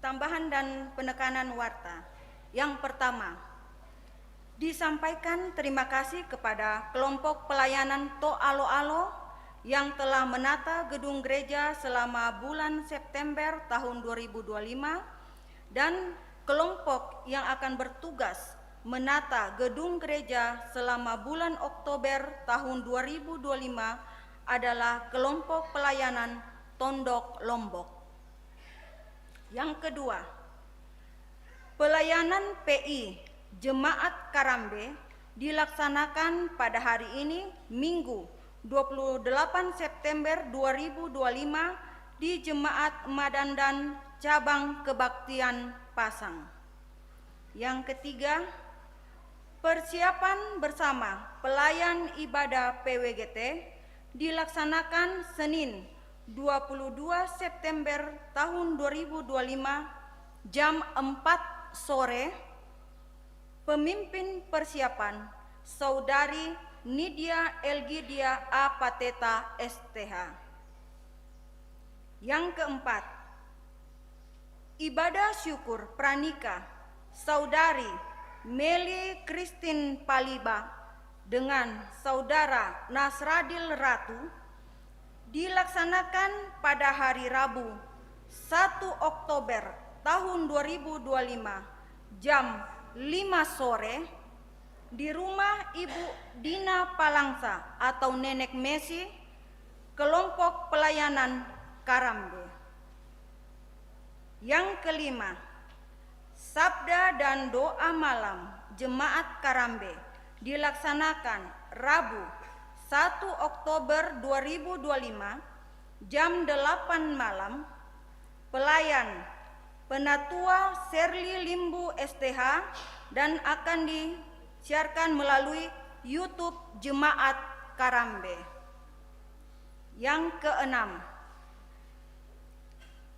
Tambahan dan penekanan warta. Yang pertama, disampaikan terima kasih kepada kelompok pelayanan To Alo Alo yang telah menata gedung gereja selama bulan September tahun 2025 dan kelompok yang akan bertugas menata gedung gereja selama bulan Oktober tahun 2025 adalah kelompok pelayanan Tondok Lombok. Yang kedua, pelayanan PI Jemaat Karambe dilaksanakan pada hari ini Minggu 28 September 2025 di Jemaat Madandan Cabang Kebaktian Pasang. Yang ketiga, persiapan bersama pelayan ibadah PWGT dilaksanakan Senin 22 September tahun 2025 jam 4 sore. Pemimpin persiapan Saudari Nidia Elgidia Apateta STH. Yang keempat, ibadah syukur pranikah Saudari Meli Christine Paliba dengan Saudara Nasradil Ratu dilaksanakan pada hari Rabu 1 Oktober tahun 2025 jam 5 sore di rumah Ibu Dina Palangsa atau Nenek Messi, kelompok pelayanan Karambe. Yang kelima, sabda dan doa malam Jemaat Karambe dilaksanakan Rabu 1 Oktober 2025 jam 8 malam. Pelayan Penatua Serli Limbu STH dan akan disiarkan melalui YouTube Jemaat Karambe. Yang keenam,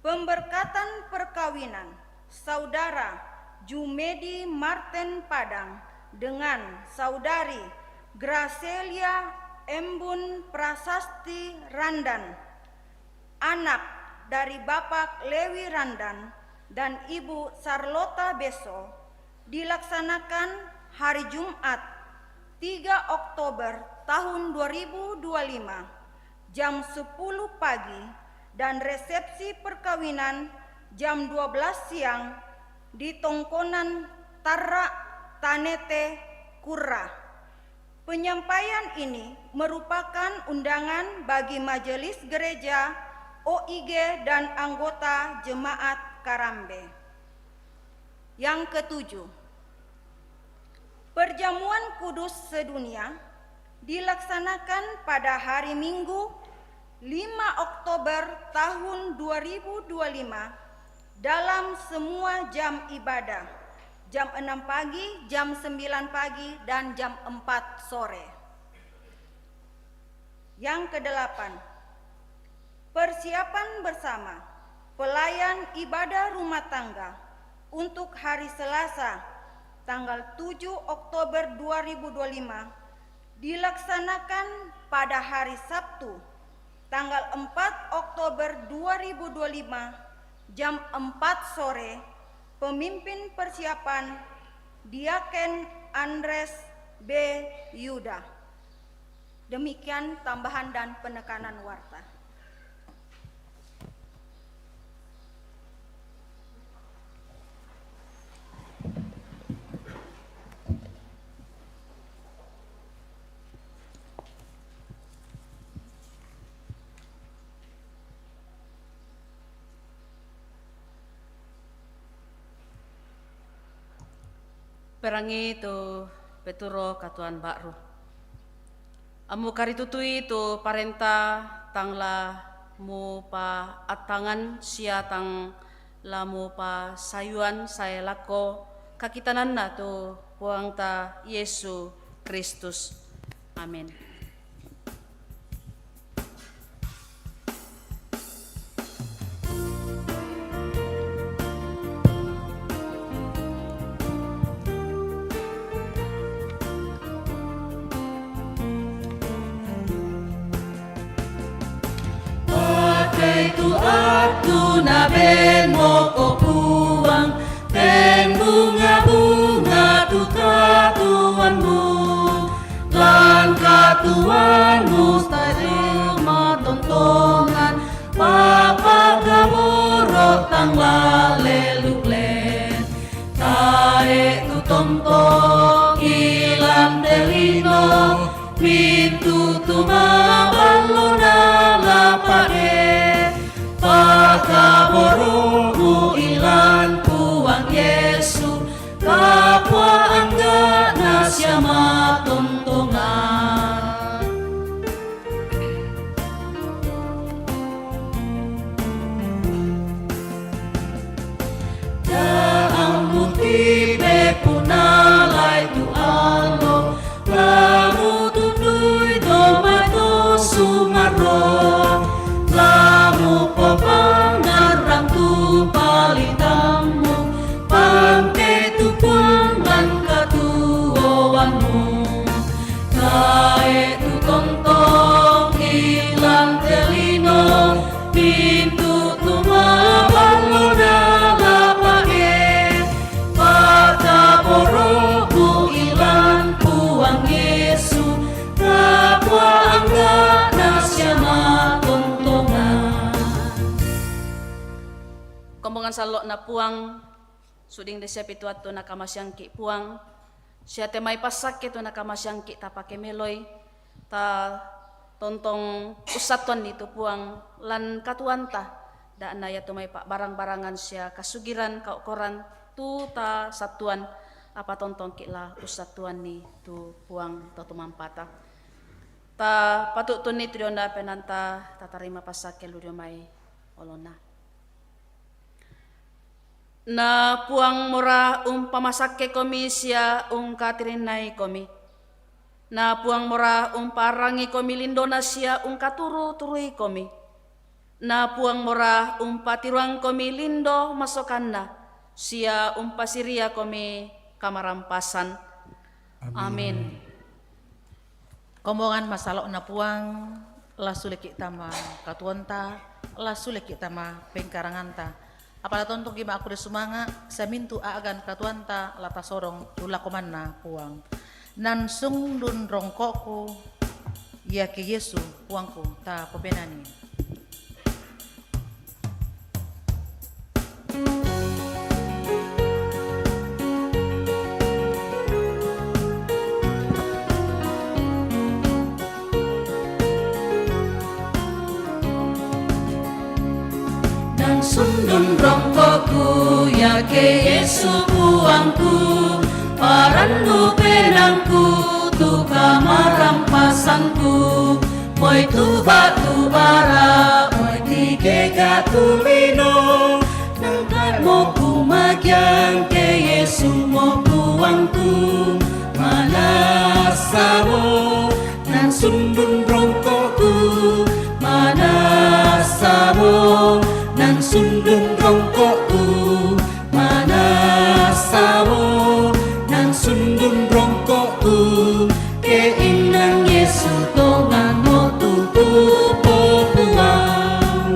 pemberkatan perkawinan Saudara Jumedi Marten Padang dengan Saudari Gracelia Embun Prasasti Randan, anak dari Bapak Lewi Randan dan Ibu Sarlota Beso, dilaksanakan hari Jumat 3 Oktober tahun 2025 jam 10 pagi dan resepsi perkawinan jam 12 siang di Tongkonan Tarak Tanete Kurra. Penyampaian ini merupakan undangan bagi majelis gereja, OIG dan anggota Jemaat Karambe. Yang ketujuh, perjamuan kudus sedunia dilaksanakan pada hari Minggu 5 Oktober tahun 2025 dalam semua jam ibadah, jam 6 pagi, jam 9 pagi, dan jam 4 sore. Yang kedelapan, persiapan bersama pelayan ibadah rumah tangga untuk hari Selasa tanggal 7 Oktober 2025 dilaksanakan pada hari Sabtu tanggal 4 Oktober 2025 jam 4 sore. Pemimpin persiapan Diaken Andres B. Yuda. Demikian tambahan dan penekanan warta.
Perangi tu peturo katuan bakru. Amu karitutui tu parenta tangla mu pa atangan sia tang lamu pa sayuan saya lako kakitanan na tu puang ta Yesu Kristus. Amin.
Aku na ben mo ko puang ben bunga-bunga tu katuanmu lan katuanmu terima tontonan papa gamurot tang laleluklen tae tu tomto ilam delino pintu tu mabalona lapare Pakaborumu ilan puang Yesu kapwa angga nasya matontongan. Daang bukti
kombongan salok na puang suding de siap itu atu nakamasyangki puang siya te may pasak itu nakamasyangki ta pake meloy ta tontong usatuan itu puang lan katuan ta da na ya tumay pa barang-barangan siya kasugiran kaukoran tu ta satuan apa tontong kila usatuan ni tu puang ta tumampata ta patut tuni trionda penanta ta tarima pasak ludio may olona na puang mora pamasakke komi siya katirinay komi na puang mora parangi komi lindona siya katuru-turui komi na puang mora patiruang komi lindo masokanna siya pasiria komi kamarampasan. Amin.
Kombongan masalok na puang lasulek tama katuanta lasulek tama pengkaranganta apala tontok gima aku desumanga samintu agan katuanta lata sorong tula komanna puang nan sungdun rongkoku ya ke Yesu puangku ta popenani.
Sundun rongkoku ya ke Yesu puangku parandu penangku tu kamarampasanku moy tu batu bara moy tige gatu mino nangkat mo kumagyang ke Yesu mo puangku manasamo nan sundun rongkoku manasamo nan sundun rongkoku manasamo nan sundun rongkoku keinang Yesu tongan mo tutu popuang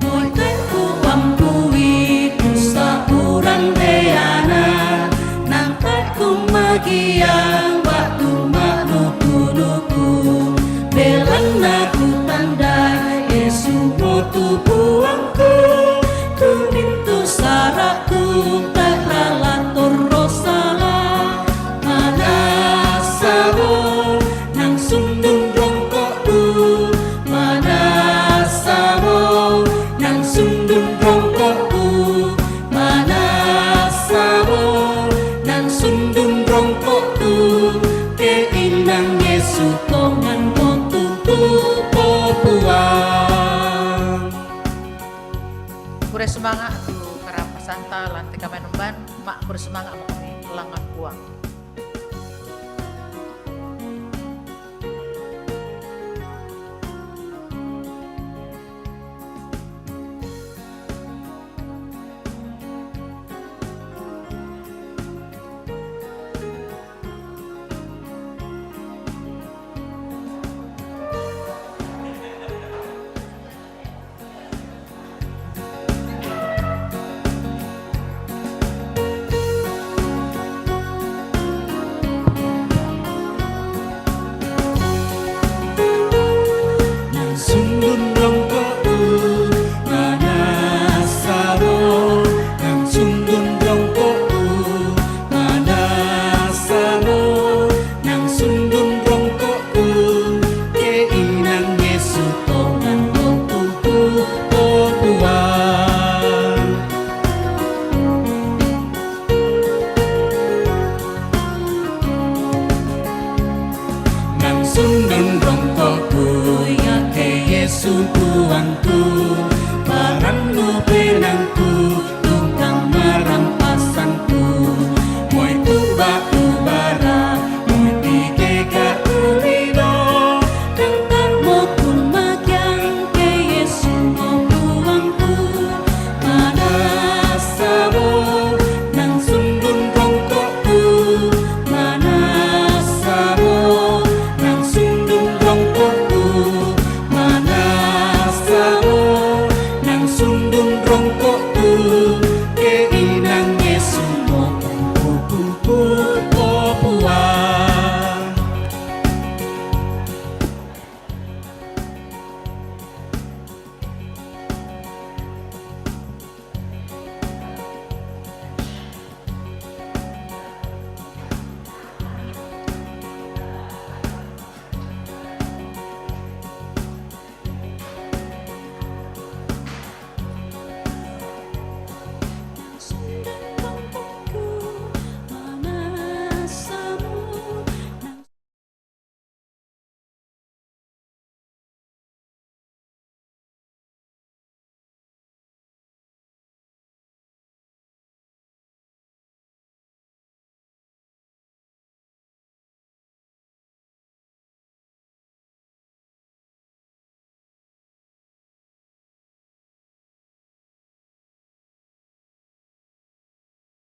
moy teku pampui kusta urang deana nang teku magiang puangku tumintu saraku taklalatur rosala manasamo nang sundun rongkoku manasamo nang sundun rongkoku manasamo nang sundun rongkoku keinang Yesu tongan kontuku popuang
Kure semangat tu karapasanta lantai kamenumban mak kure semangat mo kami langan puang.
Sundun rongkoku ya ke Yesu puangku